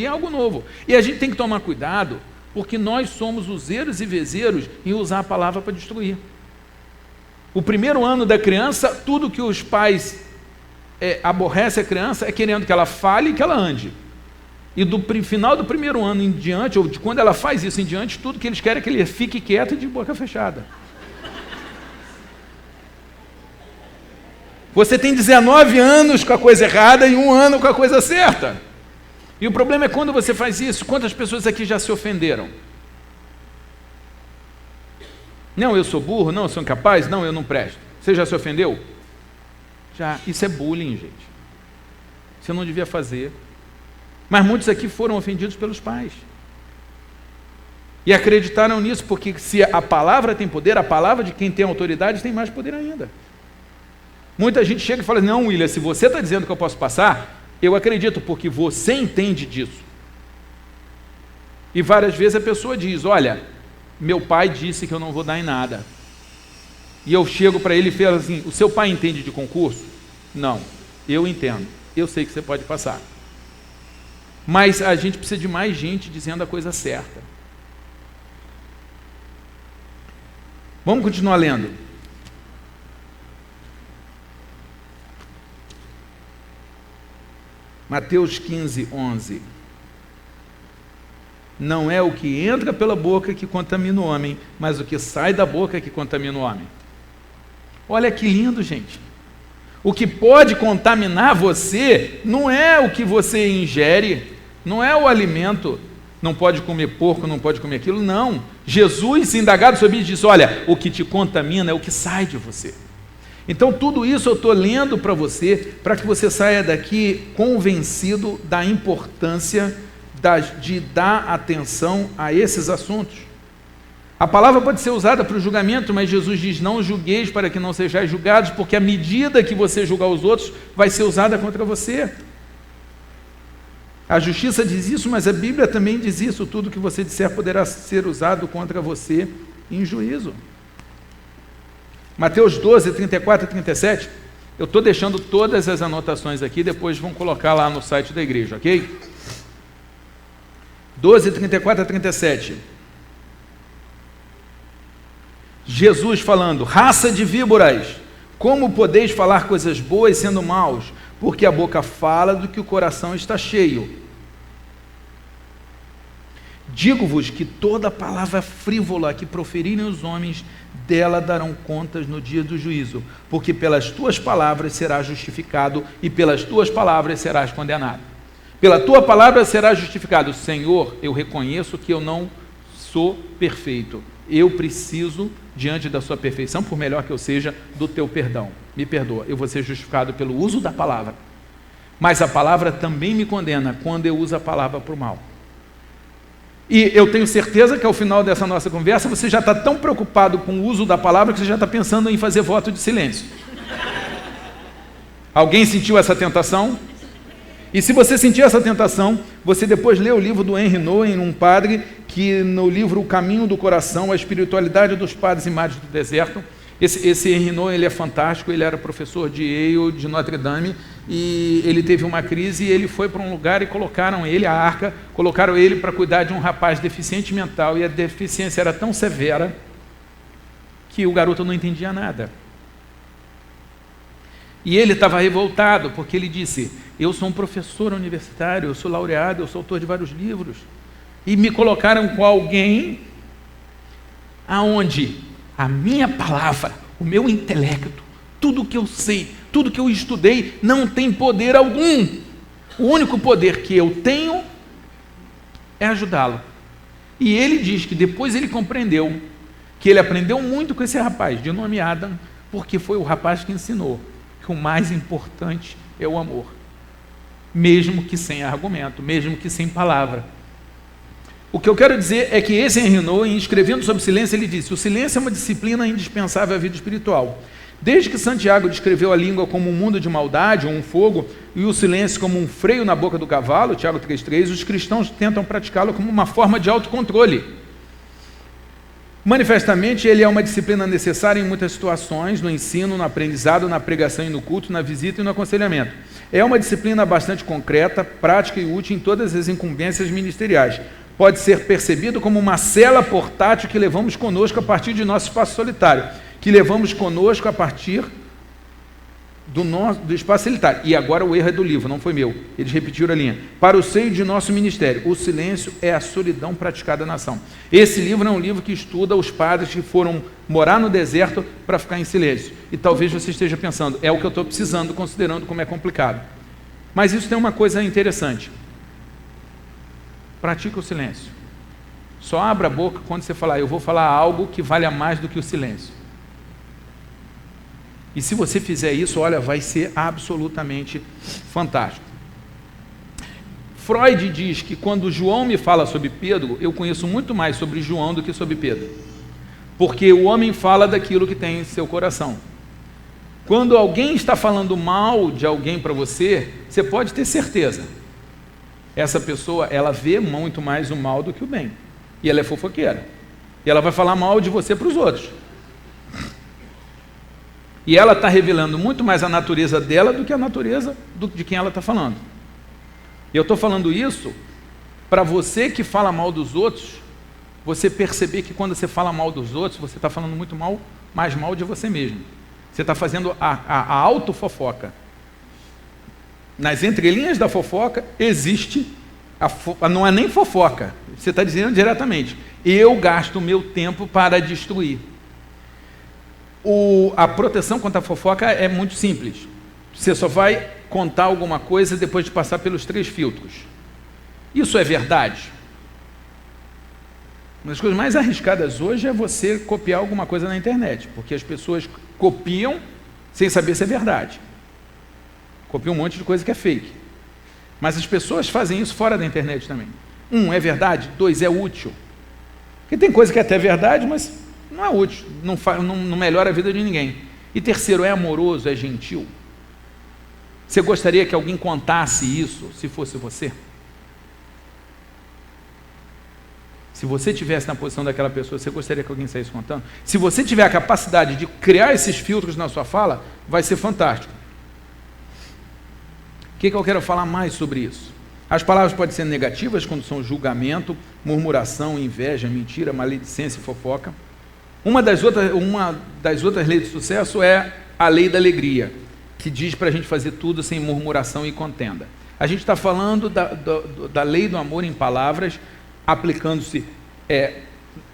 algo novo. E a gente tem que tomar cuidado, porque nós somos useiros e vezeiros em usar a palavra para destruir. O primeiro ano da criança, tudo que os pais aborrecem a criança é querendo que ela fale e que ela ande. E do final do primeiro ano em diante, ou de quando ela faz isso em diante, tudo que eles querem é que ele fique quieto e de boca fechada. Você tem 19 anos com a coisa errada e 1 ano com a coisa certa. E o problema é quando você faz isso. Quantas pessoas aqui já se ofenderam? Não, eu sou burro, não, eu sou incapaz, não, eu não presto. Você já se ofendeu? Já. Isso é bullying, gente. Você não devia fazer. Mas muitos aqui foram ofendidos pelos pais. E acreditaram nisso, porque se a palavra tem poder, a palavra de quem tem autoridade tem mais poder ainda. Muita gente chega e fala: não, William, se você está dizendo que eu posso passar, eu acredito, porque você entende disso. E várias vezes a pessoa diz: olha, meu pai disse que eu não vou dar em nada. E eu chego para ele e falo assim: o seu pai entende de concurso? Não, eu entendo, eu sei que você pode passar. Mas a gente precisa de mais gente dizendo a coisa certa. Vamos continuar lendo. Mateus 15, 11. Não é o que entra pela boca que contamina o homem, mas o que sai da boca que contamina o homem. Olha que lindo, gente. O que pode contaminar você não é o que você ingere, não é o alimento. Não pode comer porco, não pode comer aquilo, não. Jesus, indagado sobre isso, disse: olha, o que te contamina é o que sai de você. Então tudo isso eu estou lendo para você, para que você saia daqui convencido da importância de dar atenção a esses assuntos. A palavra pode ser usada para o julgamento, mas Jesus diz: não julgueis para que não sejais julgados, porque a medida que você julgar os outros vai ser usada contra você. A justiça diz isso, mas a Bíblia também diz isso: tudo que você disser poderá ser usado contra você em juízo. Mateus 12, 34 e 37, eu estou deixando todas as anotações aqui, depois vão colocar lá no site da igreja, ok? 12, 34 a 37. Jesus falando: raça de víboras, como podeis falar coisas boas sendo maus? Porque a boca fala do que o coração está cheio. Digo-vos que toda palavra frívola que proferirem os homens, dela darão contas no dia do juízo, porque pelas tuas palavras serás justificado e pelas tuas palavras serás condenado. Pela tua palavra serás justificado. Senhor, eu reconheço que eu não sou perfeito. Eu preciso, diante da sua perfeição, por melhor que eu seja, do teu perdão. Me perdoa, eu vou ser justificado pelo uso da palavra. Mas a palavra também me condena quando eu uso a palavra para o mal. E eu tenho certeza que ao final dessa nossa conversa você já está tão preocupado com o uso da palavra que você já está pensando em fazer voto de silêncio. Alguém sentiu essa tentação? E se você sentir essa tentação, Você depois lê o livro do Henry Nouwen, um padre que no livro O Caminho do Coração, a espiritualidade dos padres e madres do deserto. Esse Henry Nouwen, ele é fantástico, ele era professor de Yale, de Notre Dame, e ele teve uma crise e ele foi para um lugar e colocaram ele, a arca, colocaram ele para cuidar de um rapaz deficiente mental, e a deficiência era tão severa que o garoto não entendia nada. E ele estava revoltado, porque ele disse: eu sou um professor universitário, eu sou laureado, eu sou autor de vários livros, e me colocaram com alguém aonde a minha palavra, o meu intelecto, tudo que eu sei, tudo que eu estudei, não tem poder algum. O único poder que eu tenho é ajudá-lo. E ele diz que depois ele compreendeu que ele aprendeu muito com esse rapaz, de nome Adam, porque foi o rapaz que ensinou que o mais importante é o amor, mesmo que sem argumento, mesmo que sem palavra. O que eu quero dizer é que esse Henry Nouwen, escrevendo sobre silêncio, ele disse: o silêncio é uma disciplina indispensável à vida espiritual. Desde que Santiago descreveu a língua como um mundo de maldade, ou um fogo, e o silêncio como um freio na boca do cavalo, Tiago 3,3, os cristãos tentam praticá-lo como uma forma de autocontrole. Manifestamente, ele é uma disciplina necessária em muitas situações, no ensino, no aprendizado, na pregação e no culto, na visita e no aconselhamento. É uma disciplina bastante concreta, prática e útil em todas as incumbências ministeriais. Pode ser percebido como uma cela portátil que levamos conosco a partir de nosso espaço solitário, que levamos conosco a partir do espaço solitário. E agora o erro é do livro, não foi meu. Eles repetiram a linha. Para o seio de nosso ministério, o silêncio é a solidão praticada na ação. Esse livro é um livro que estuda os padres que foram morar no deserto para ficar em silêncio. E talvez você esteja pensando: é o que eu estou precisando, considerando como é complicado. Mas isso tem uma coisa interessante. Pratica o silêncio. Só abra a boca quando você falar: eu vou falar algo que valha mais do que o silêncio. E se você fizer isso, olha, vai ser absolutamente fantástico. Freud diz que quando João me fala sobre Pedro, eu conheço muito mais sobre João do que sobre Pedro. Porque o homem fala daquilo que tem em seu coração. Quando alguém está falando mal de alguém para você, você pode ter certeza. Essa pessoa, ela vê muito mais o mal do que o bem. E ela é fofoqueira. E ela vai falar mal de você para os outros. E ela está revelando muito mais a natureza dela do que a natureza de quem ela está falando. E eu estou falando isso para você que fala mal dos outros, você perceber que quando você fala mal dos outros, você está falando muito mais mal de você mesmo. Você está fazendo a autofofoca. Nas entrelinhas da fofoca existe, não é nem fofoca, você está dizendo diretamente: eu gasto o meu tempo para destruir. A proteção contra a fofoca é muito simples. Você só vai contar alguma coisa depois de passar pelos 3 filtros. Isso é verdade? Uma das coisas mais arriscadas hoje é você copiar alguma coisa na internet, porque as pessoas copiam sem saber se é verdade. Copiam um monte de coisa que é fake. Mas as pessoas fazem isso fora da internet também. 1, é verdade. 2, é útil. Porque tem coisa que é até verdade, mas não é útil, não melhora a vida de ninguém. E 3, é amoroso, é gentil. Você gostaria que alguém contasse isso se fosse você? Se você estivesse na posição daquela pessoa, você gostaria que alguém saísse contando? Se você tiver a capacidade de criar esses filtros na sua fala, vai ser fantástico. O que eu quero falar mais sobre isso? As palavras podem ser negativas quando são julgamento, murmuração, inveja, mentira, maledicência e fofoca. Uma das outras leis de sucesso é a lei da alegria, que diz para a gente fazer tudo sem murmuração e contenda. A gente está falando da lei do amor em palavras, aplicando-se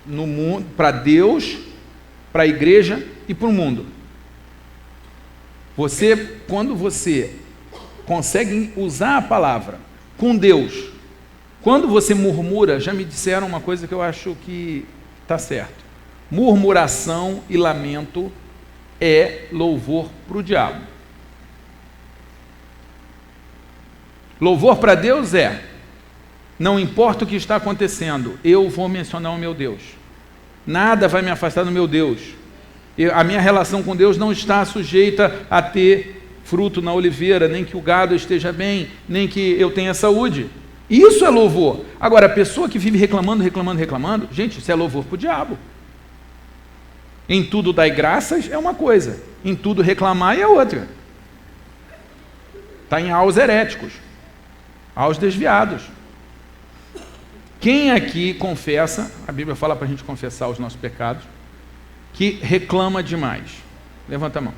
no mundo, para Deus, para a igreja e para o mundo. Quando você consegue usar a palavra com Deus, quando você murmura, já me disseram uma coisa que eu acho que está certo: murmuração e lamento é louvor para o diabo. Louvor para Deus não importa o que está acontecendo, eu vou mencionar o meu Deus. Nada vai me afastar do meu Deus. A minha relação com Deus não está sujeita a ter fruto na oliveira, nem que o gado esteja bem, nem que eu tenha saúde. Isso é louvor. Agora, a pessoa que vive reclamando, gente, isso é louvor para o diabo. Em tudo dai graças é uma coisa, em tudo reclamar é outra. Está em aos heréticos, aos desviados. Quem aqui confessa, a Bíblia fala para a gente confessar os nossos pecados, que reclama demais? Levanta a mão.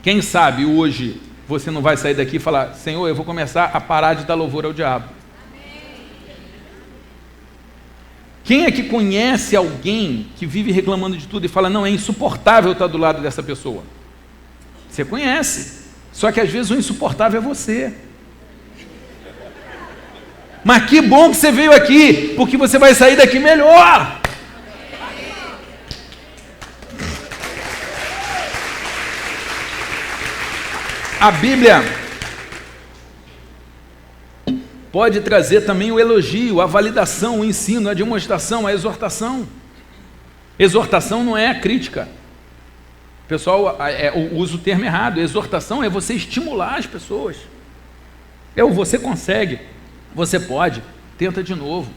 Quem sabe hoje você não vai sair daqui e falar: Senhor, eu vou começar a parar de dar louvor ao diabo. Quem é que conhece alguém que vive reclamando de tudo e fala: não, é insuportável estar do lado dessa pessoa? Você conhece, só que às vezes o insuportável é você. Mas que bom que você veio aqui, porque você vai sair daqui melhor. A Bíblia pode trazer também o elogio, a validação, o ensino, a demonstração, a exortação. Exortação não é a crítica. O pessoal usa o termo errado. Exortação é você estimular as pessoas. Você consegue, você pode, tenta de novo.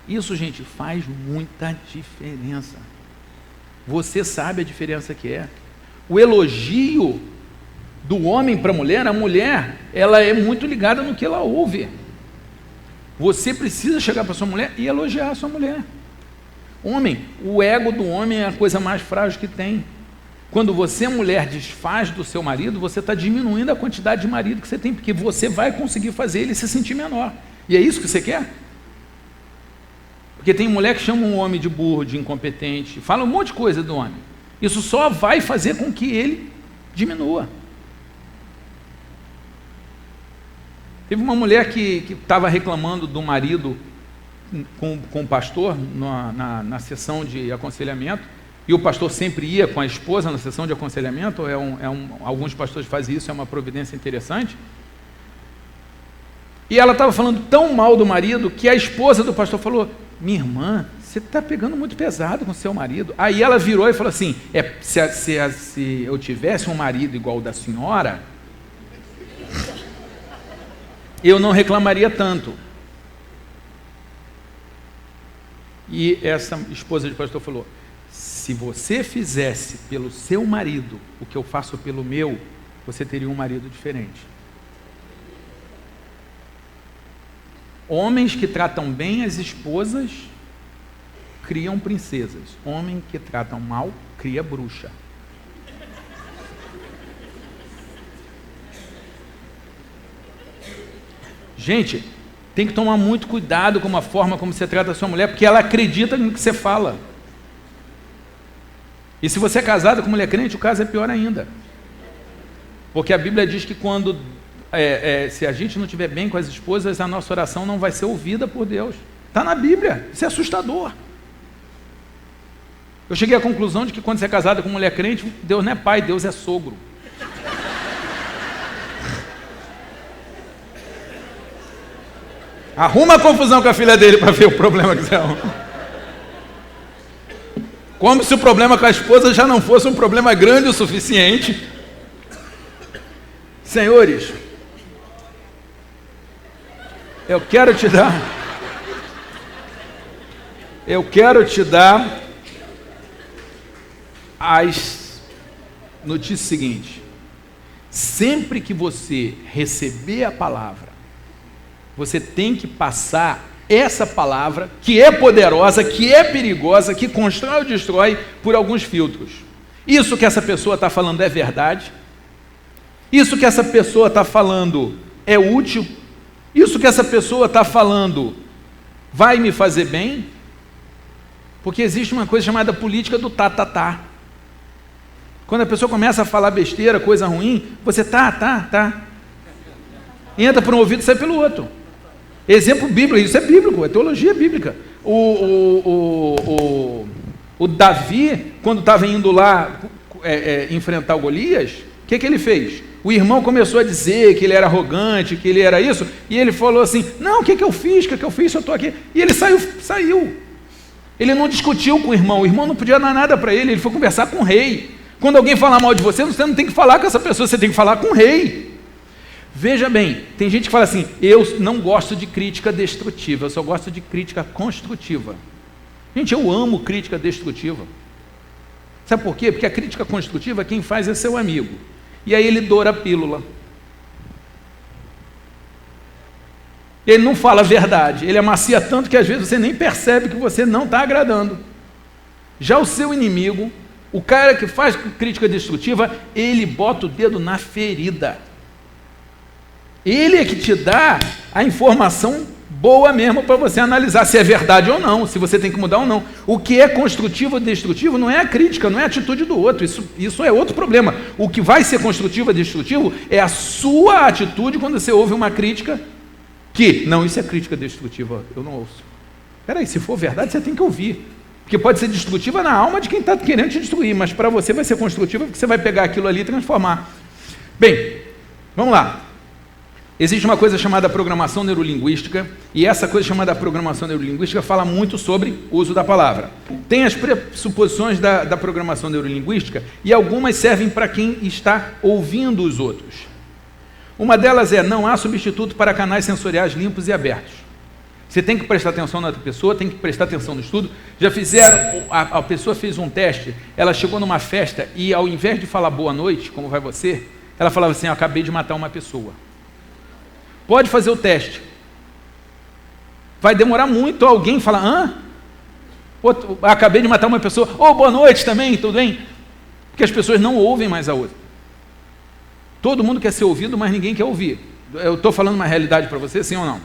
Isso, gente, faz muita diferença. Você sabe a diferença que é. O elogio do homem para a mulher, ela é muito ligada no que ela ouve. Você precisa chegar para sua mulher e elogiar a sua mulher. Homem, o ego do homem é a coisa mais frágil que tem. Quando você, mulher, desfaz do seu marido, você está diminuindo a quantidade de marido que você tem, porque você vai conseguir fazer ele se sentir menor. E é isso que você quer? Porque tem mulher que chama um homem de burro, de incompetente, fala um monte de coisa do homem. Isso só vai fazer com que ele diminua. Teve uma mulher que estava reclamando do marido com o pastor na sessão de aconselhamento, e o pastor sempre ia com a esposa na sessão de aconselhamento. Alguns pastores fazem isso, é uma providência interessante. E ela estava falando tão mal do marido que a esposa do pastor falou: minha irmã, você está pegando muito pesado com seu marido. Aí ela virou e falou assim: se eu tivesse um marido igual o da senhora, eu não reclamaria tanto. E essa esposa de pastor falou: se você fizesse pelo seu marido o que eu faço pelo meu, você teria um marido diferente. Homens que tratam bem as esposas criam princesas. Homens que tratam mal cria bruxa. Gente, tem que tomar muito cuidado com a forma como você trata a sua mulher, porque ela acredita no que você fala. E se você é casado com mulher crente, o caso é pior ainda. Porque a Bíblia diz que quando se a gente não estiver bem com as esposas, a nossa oração não vai ser ouvida por Deus. Está na Bíblia, isso é assustador. Eu cheguei à conclusão de que quando você é casado com mulher crente, Deus não é pai, Deus é sogro. Arruma a confusão com a filha dele para ver o problema que você arruma. Como se o problema com a esposa já não fosse um problema grande o suficiente. Senhores, eu quero te dar as notícias seguintes. Sempre que você receber a palavra, você tem que passar essa palavra, que é poderosa, que é perigosa, que constrói ou destrói, por alguns filtros. Isso que essa pessoa está falando é verdade? Isso que essa pessoa está falando é útil? Isso que essa pessoa está falando vai me fazer bem? Porque existe uma coisa chamada política do tá. Quando a pessoa começa a falar besteira, coisa ruim, você tá. Entra por um ouvido e sai pelo outro. Exemplo bíblico, isso é bíblico, é teologia bíblica. O Davi, quando estava indo lá enfrentar o Golias, o que ele fez? O irmão começou a dizer que ele era arrogante, que ele era isso, e ele falou assim: não, o que eu fiz? Eu estou aqui. E ele saiu. Ele não discutiu com o irmão não podia dar nada para ele foi conversar com o rei. Quando alguém falar mal de você não tem que falar com essa pessoa, você tem que falar com o rei. Veja bem, tem gente que fala assim, eu não gosto de crítica destrutiva, eu só gosto de crítica construtiva. Gente, eu amo crítica destrutiva. Sabe por quê? Porque a crítica construtiva, quem faz é seu amigo. E aí ele doura a pílula. Ele não fala a verdade, ele amacia tanto que às vezes você nem percebe que você não está agradando. Já o seu inimigo, o cara que faz crítica destrutiva, ele bota o dedo na ferida. Ele é que te dá a informação boa mesmo para você analisar se é verdade ou não, se você tem que mudar ou não. O que é construtivo ou destrutivo não é a crítica, não é a atitude do outro, isso é outro problema. O que vai ser construtivo ou destrutivo é a sua atitude quando você ouve uma crítica que, não, isso é crítica destrutiva, eu não ouço. Peraí, se for verdade você tem que ouvir, porque pode ser destrutiva na alma de quem está querendo te destruir, mas para você vai ser construtiva porque você vai pegar aquilo ali e transformar. Bem, vamos lá. Existe uma coisa chamada programação neurolinguística, e essa coisa chamada programação neurolinguística fala muito sobre o uso da palavra. Tem as pressuposições da programação neurolinguística, e algumas servem para quem está ouvindo os outros. Uma delas é, não há substituto para canais sensoriais limpos e abertos. Você tem que prestar atenção na outra pessoa, tem que prestar atenção no estudo. Já fizeram, a pessoa fez um teste, ela chegou numa festa, e ao invés de falar boa noite, como vai você, ela falava assim, eu acabei de matar uma pessoa. Pode fazer o teste. Vai demorar muito alguém falar, hã? Acabei de matar uma pessoa. Boa noite também, tudo bem? Porque as pessoas não ouvem mais a outra. Todo mundo quer ser ouvido, mas ninguém quer ouvir. Eu estou falando uma realidade para você, sim ou não?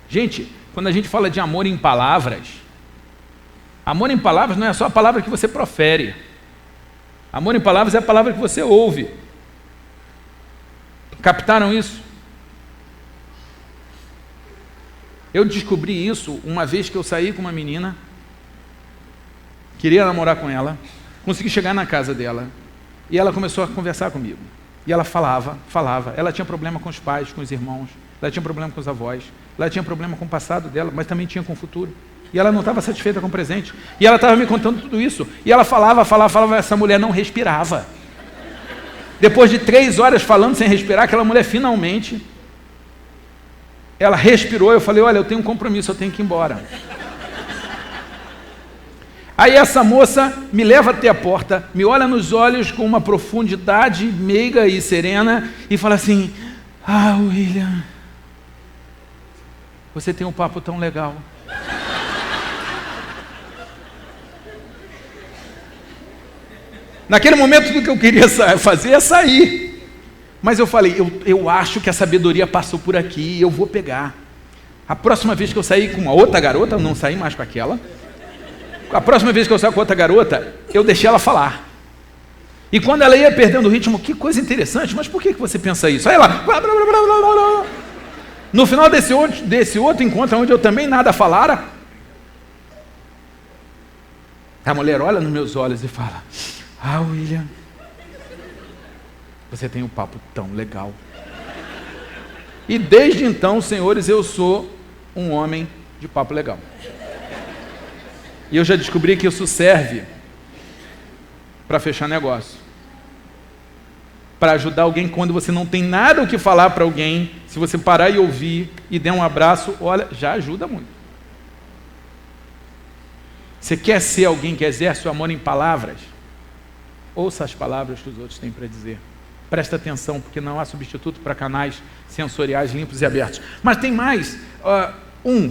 Gente, quando a gente fala de amor em palavras não é só a palavra que você profere. Amor em palavras é a palavra que você ouve. Captaram isso? Eu descobri isso uma vez que eu saí com uma menina, queria namorar com ela, consegui chegar na casa dela, e ela começou a conversar comigo. E ela falava, ela tinha problema com os pais, com os irmãos, ela tinha problema com os avós, ela tinha problema com o passado dela, mas também tinha com o futuro. E ela não estava satisfeita com o presente. E ela estava me contando tudo isso. E ela falava, essa mulher não respirava. Depois de 3 horas falando sem respirar, aquela mulher finalmente... ela respirou, eu falei, olha, eu tenho um compromisso, eu tenho que ir embora. Aí essa moça me leva até a porta, me olha nos olhos com uma profundidade meiga e serena e fala assim, William, você tem um papo tão legal. Naquele momento tudo que eu queria fazer é sair. Mas eu falei, eu acho que a sabedoria passou por aqui, eu vou pegar. A próxima vez que eu sair com uma outra garota, eu não saí mais com aquela. A próxima vez que eu sair com outra garota, eu deixei ela falar. E quando ela ia perdendo o ritmo, que coisa interessante, mas por que você pensa isso? Aí ela... blá, blá, blá, blá, blá, blá. No final desse outro encontro, onde eu também nada falara, a mulher olha nos meus olhos e fala, William... você tem um papo tão legal. E desde então, senhores, eu sou um homem de papo legal. E eu já descobri que isso serve para fechar negócio. Para ajudar alguém quando você não tem nada o que falar para alguém, se você parar e ouvir e der um abraço, olha, já ajuda muito. Você quer ser alguém que exerce o amor em palavras? Ouça as palavras que os outros têm para dizer. Presta atenção, porque não há substituto para canais sensoriais limpos e abertos. Mas tem mais.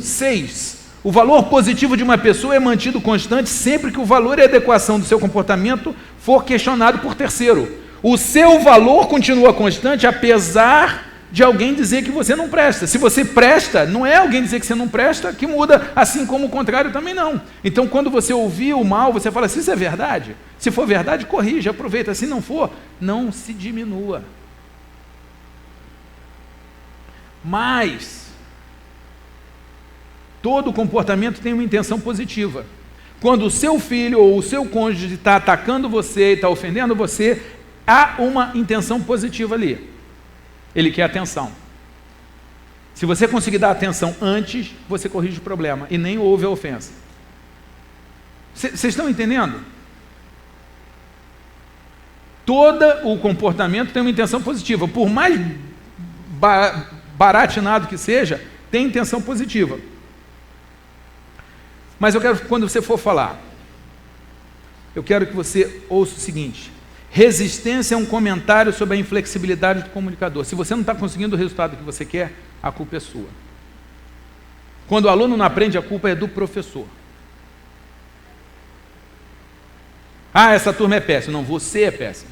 6. O valor positivo de uma pessoa é mantido constante sempre que o valor e a adequação do seu comportamento for questionado por terceiro. O seu valor continua constante, apesar de alguém dizer que você não presta. Se você presta, não é alguém dizer que você não presta que muda, assim como o contrário também não. Então, quando você ouvir o mal, você fala, se isso é verdade, se for verdade, corrija, aproveita. Se não for, não se diminua. Mas, todo comportamento tem uma intenção positiva. Quando o seu filho ou o seu cônjuge está atacando você e está ofendendo você, há uma intenção positiva ali. Ele quer atenção. Se você conseguir dar atenção antes, você corrige o problema e nem houve a ofensa. Vocês estão entendendo? Todo o comportamento tem uma intenção positiva. Por mais baratinado que seja, tem intenção positiva. Mas eu quero, quando você for falar, eu quero que você ouça o seguinte: resistência é um comentário sobre a inflexibilidade do comunicador. Se você não está conseguindo o resultado que você quer, a culpa é sua. Quando o aluno não aprende, a culpa é do professor. Ah, essa turma é péssima. Não, você é péssimo.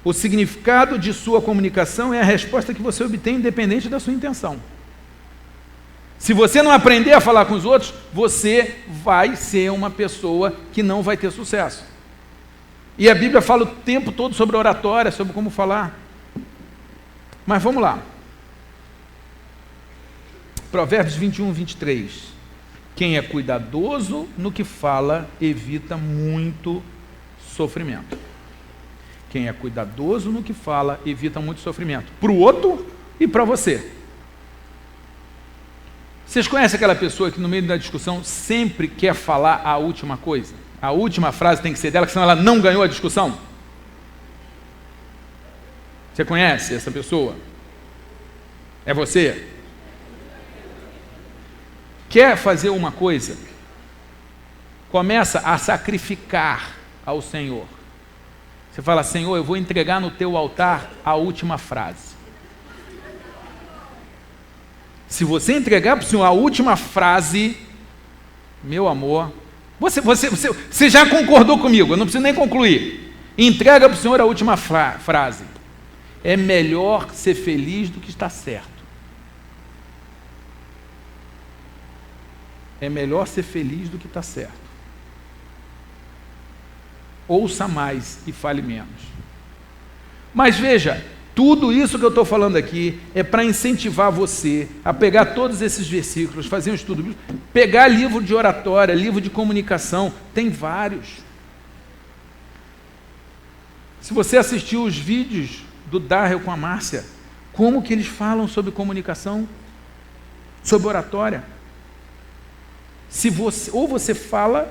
O significado de sua comunicação é a resposta que você obtém independente da sua intenção. Se você não aprender a falar com os outros, você vai ser uma pessoa que não vai ter sucesso. E a Bíblia fala o tempo todo sobre oratória, sobre como falar. Mas vamos lá. Provérbios 21, 23. Quem é cuidadoso no que fala, evita muito sofrimento. Quem é cuidadoso no que fala, evita muito sofrimento. Para o outro e para você. Vocês conhecem aquela pessoa que no meio da discussão sempre quer falar a última coisa? A última frase tem que ser dela, senão ela não ganhou a discussão? Você conhece essa pessoa? É você? Quer fazer uma coisa? Começa a sacrificar ao Senhor. Você fala: Senhor, eu vou entregar no teu altar a última frase. Se você entregar para o Senhor a última frase, meu amor, você já concordou comigo, eu não preciso nem concluir. Entrega para o Senhor a última frase. É melhor ser feliz do que estar certo. É melhor ser feliz do que estar certo. Ouça mais e fale menos. Mas veja, tudo isso que eu estou falando aqui é para incentivar você a pegar todos esses versículos, fazer um estudo, pegar livro de oratória, livro de comunicação, tem vários. Se você assistiu os vídeos do Darrell com a Márcia, como que eles falam sobre comunicação, sobre oratória? Ou você fala,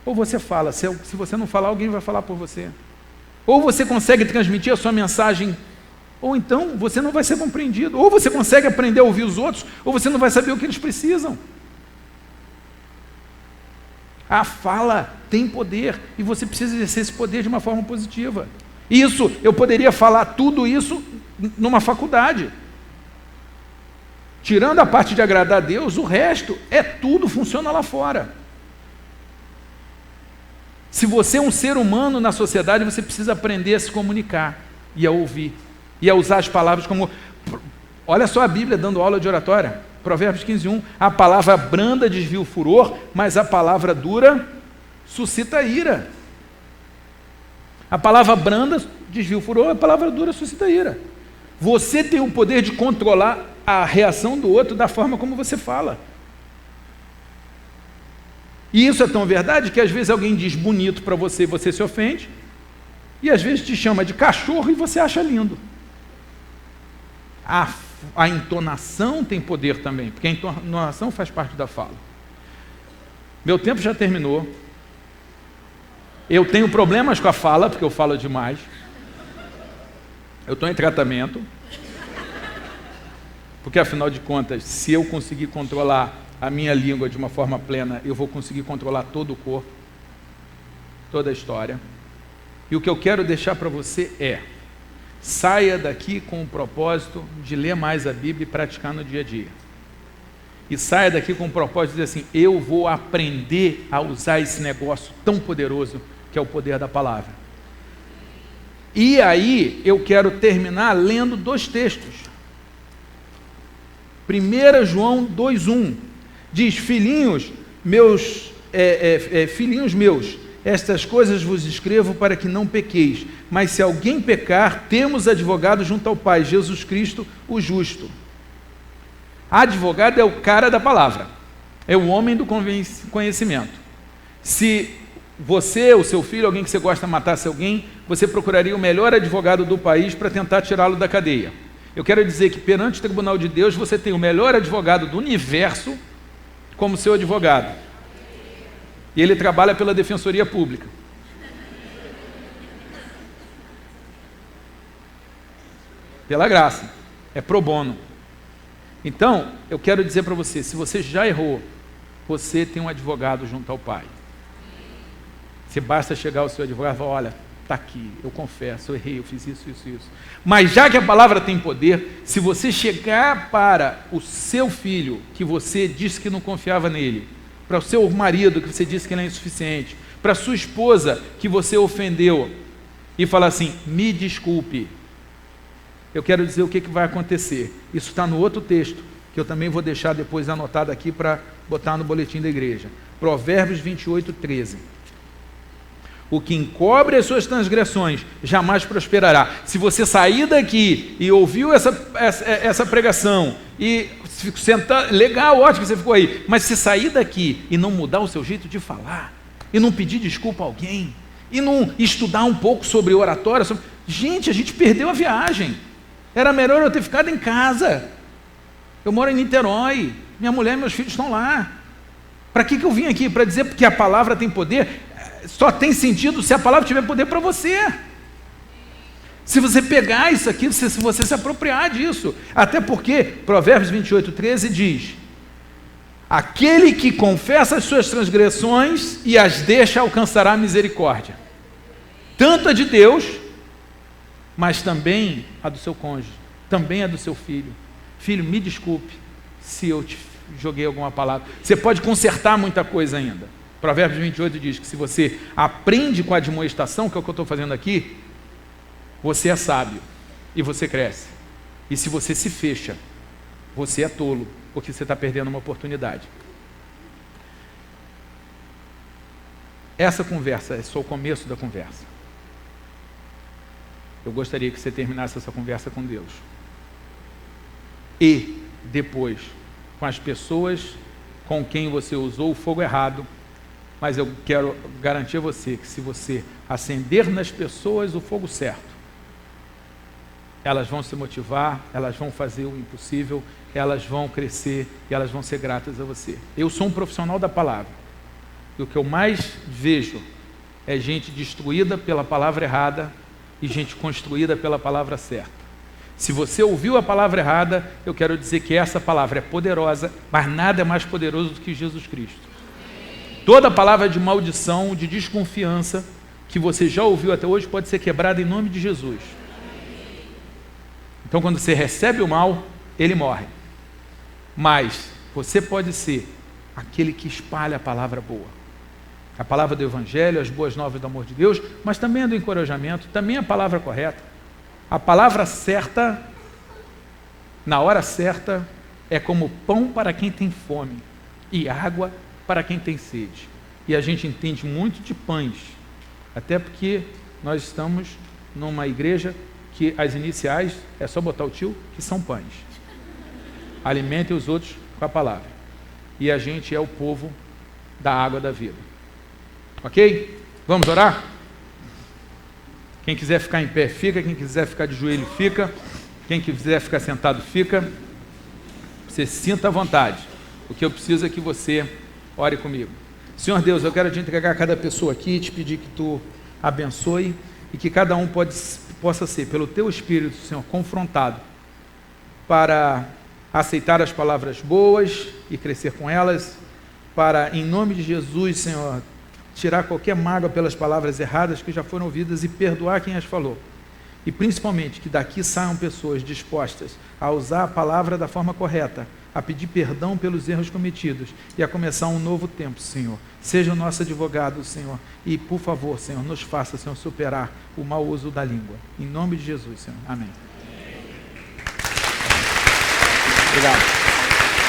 ou você fala. Se você não falar, alguém vai falar por você. Ou você consegue transmitir a sua mensagem, ou então você não vai ser compreendido. Ou você consegue aprender a ouvir os outros, ou você não vai saber o que eles precisam. A fala tem poder, e você precisa exercer esse poder de uma forma positiva. Isso, eu poderia falar tudo isso numa faculdade. Tirando a parte de agradar a Deus, o resto é tudo, funciona lá fora. Se você é um ser humano na sociedade, você precisa aprender a se comunicar e a ouvir, e a usar as palavras como... Olha só a Bíblia dando aula de oratória, Provérbios 15:1, a palavra branda desvia o furor, mas a palavra dura suscita ira. A palavra branda desvia o furor, a palavra dura suscita ira. Você tem o poder de controlar a reação do outro da forma como você fala. E isso é tão verdade que às vezes alguém diz bonito para você e você se ofende, e às vezes te chama de cachorro e você acha lindo. A entonação tem poder também, porque a entonação faz parte da fala. Meu tempo já terminou. Eu tenho problemas com a fala, porque eu falo demais. Eu estou em tratamento. Porque afinal de contas, se eu conseguir controlar a minha língua de uma forma plena, eu vou conseguir controlar todo o corpo, toda a história. E o que eu quero deixar para você é: saia daqui com o propósito de ler mais a Bíblia e praticar no dia a dia. E saia daqui com o propósito de dizer assim: eu vou aprender a usar esse negócio tão poderoso que é o poder da palavra. E aí eu quero terminar lendo 2 textos. 1 João 2:1 diz: filhinhos meus, estas coisas vos escrevo para que não pequeis, mas se alguém pecar, temos advogado junto ao Pai, Jesus Cristo, o justo. Advogado é o cara da palavra, é o homem do conhecimento. Se você, o seu filho, alguém que você gosta matasse alguém, você procuraria o melhor advogado do país para tentar tirá-lo da cadeia. Eu quero dizer que perante o tribunal de Deus, você tem o melhor advogado do universo como seu advogado. E ele trabalha pela Defensoria Pública. Pela graça. É pro bono. Então, eu quero dizer para você, se você já errou, você tem um advogado junto ao Pai. Você basta chegar ao seu advogado e falar, olha, está aqui, eu confesso, eu errei, eu fiz isso. Mas já que a palavra tem poder, se você chegar para o seu filho, que você disse que não confiava nele, para o seu marido, que você disse que ele é insuficiente, para a sua esposa, que você ofendeu, e falar assim, me desculpe, eu quero dizer o que vai acontecer. Isso está no outro texto, que eu também vou deixar depois anotado aqui para botar no boletim da igreja. Provérbios 28:13. O que encobre as suas transgressões jamais prosperará. Se você sair daqui e ouviu essa pregação e sentar, legal, ótimo que você ficou aí, mas se sair daqui e não mudar o seu jeito de falar, e não pedir desculpa a alguém, e não estudar um pouco sobre oratória, gente, a gente perdeu a viagem. Era melhor eu ter ficado em casa. Eu moro em Niterói, minha mulher e meus filhos estão lá. Para que eu vim aqui? Para dizer que a palavra tem poder? Só tem sentido se a palavra tiver poder para você. Se você pegar isso aqui, se você se apropriar disso. Até porque Provérbios 28:13 diz, aquele que confessa as suas transgressões e as deixa alcançará a misericórdia. Tanto a de Deus, mas também a do seu cônjuge, também a do seu filho. Filho, me desculpe se eu te joguei alguma palavra. Você pode consertar muita coisa ainda. Provérbios 28 diz que se você aprende com a admoestação, que é o que eu estou fazendo aqui, você é sábio e você cresce. E se você se fecha, você é tolo, porque você está perdendo uma oportunidade. Essa conversa é só o começo da conversa. Eu gostaria que você terminasse essa conversa com Deus. E depois, com as pessoas com quem você usou o fogo errado. Mas eu quero garantir a você que se você acender nas pessoas o fogo certo, elas vão se motivar, elas vão fazer o impossível, elas vão crescer e elas vão ser gratas a você. Eu sou um profissional da palavra. E o que eu mais vejo é gente destruída pela palavra errada e gente construída pela palavra certa. Se você ouviu a palavra errada, eu quero dizer que essa palavra é poderosa, mas nada é mais poderoso do que Jesus Cristo. Toda palavra de maldição, de desconfiança, que você já ouviu até hoje, pode ser quebrada em nome de Jesus. Então, quando você recebe o mal, ele morre. Mas você pode ser aquele que espalha a palavra boa. A palavra do Evangelho, as boas novas do amor de Deus, mas também a do encorajamento, também a palavra correta. A palavra certa, na hora certa, é como pão para quem tem fome e água para quem tem sede. E a gente entende muito de pães, até porque nós estamos numa igreja que as iniciais, é só botar o tio, que são pães. Alimentem os outros com a palavra. E a gente é o povo da água da vida. Ok? Vamos orar? Quem quiser ficar em pé, fica. Quem quiser ficar de joelho, fica. Quem quiser ficar sentado, fica. Você sinta à vontade. O que eu preciso é que você ore comigo. Senhor Deus, eu quero te entregar a cada pessoa aqui, te pedir que tu abençoe e que cada um possa ser, pelo teu Espírito, Senhor, confrontado para aceitar as palavras boas e crescer com elas, para, em nome de Jesus, Senhor, tirar qualquer mágoa pelas palavras erradas que já foram ouvidas e perdoar quem as falou. E principalmente que daqui saiam pessoas dispostas a usar a palavra da forma correta, a pedir perdão pelos erros cometidos e a começar um novo tempo, Senhor. Seja o nosso advogado, Senhor, e por favor, Senhor, nos faça, Senhor, superar o mau uso da língua. Em nome de Jesus, Senhor. Amém.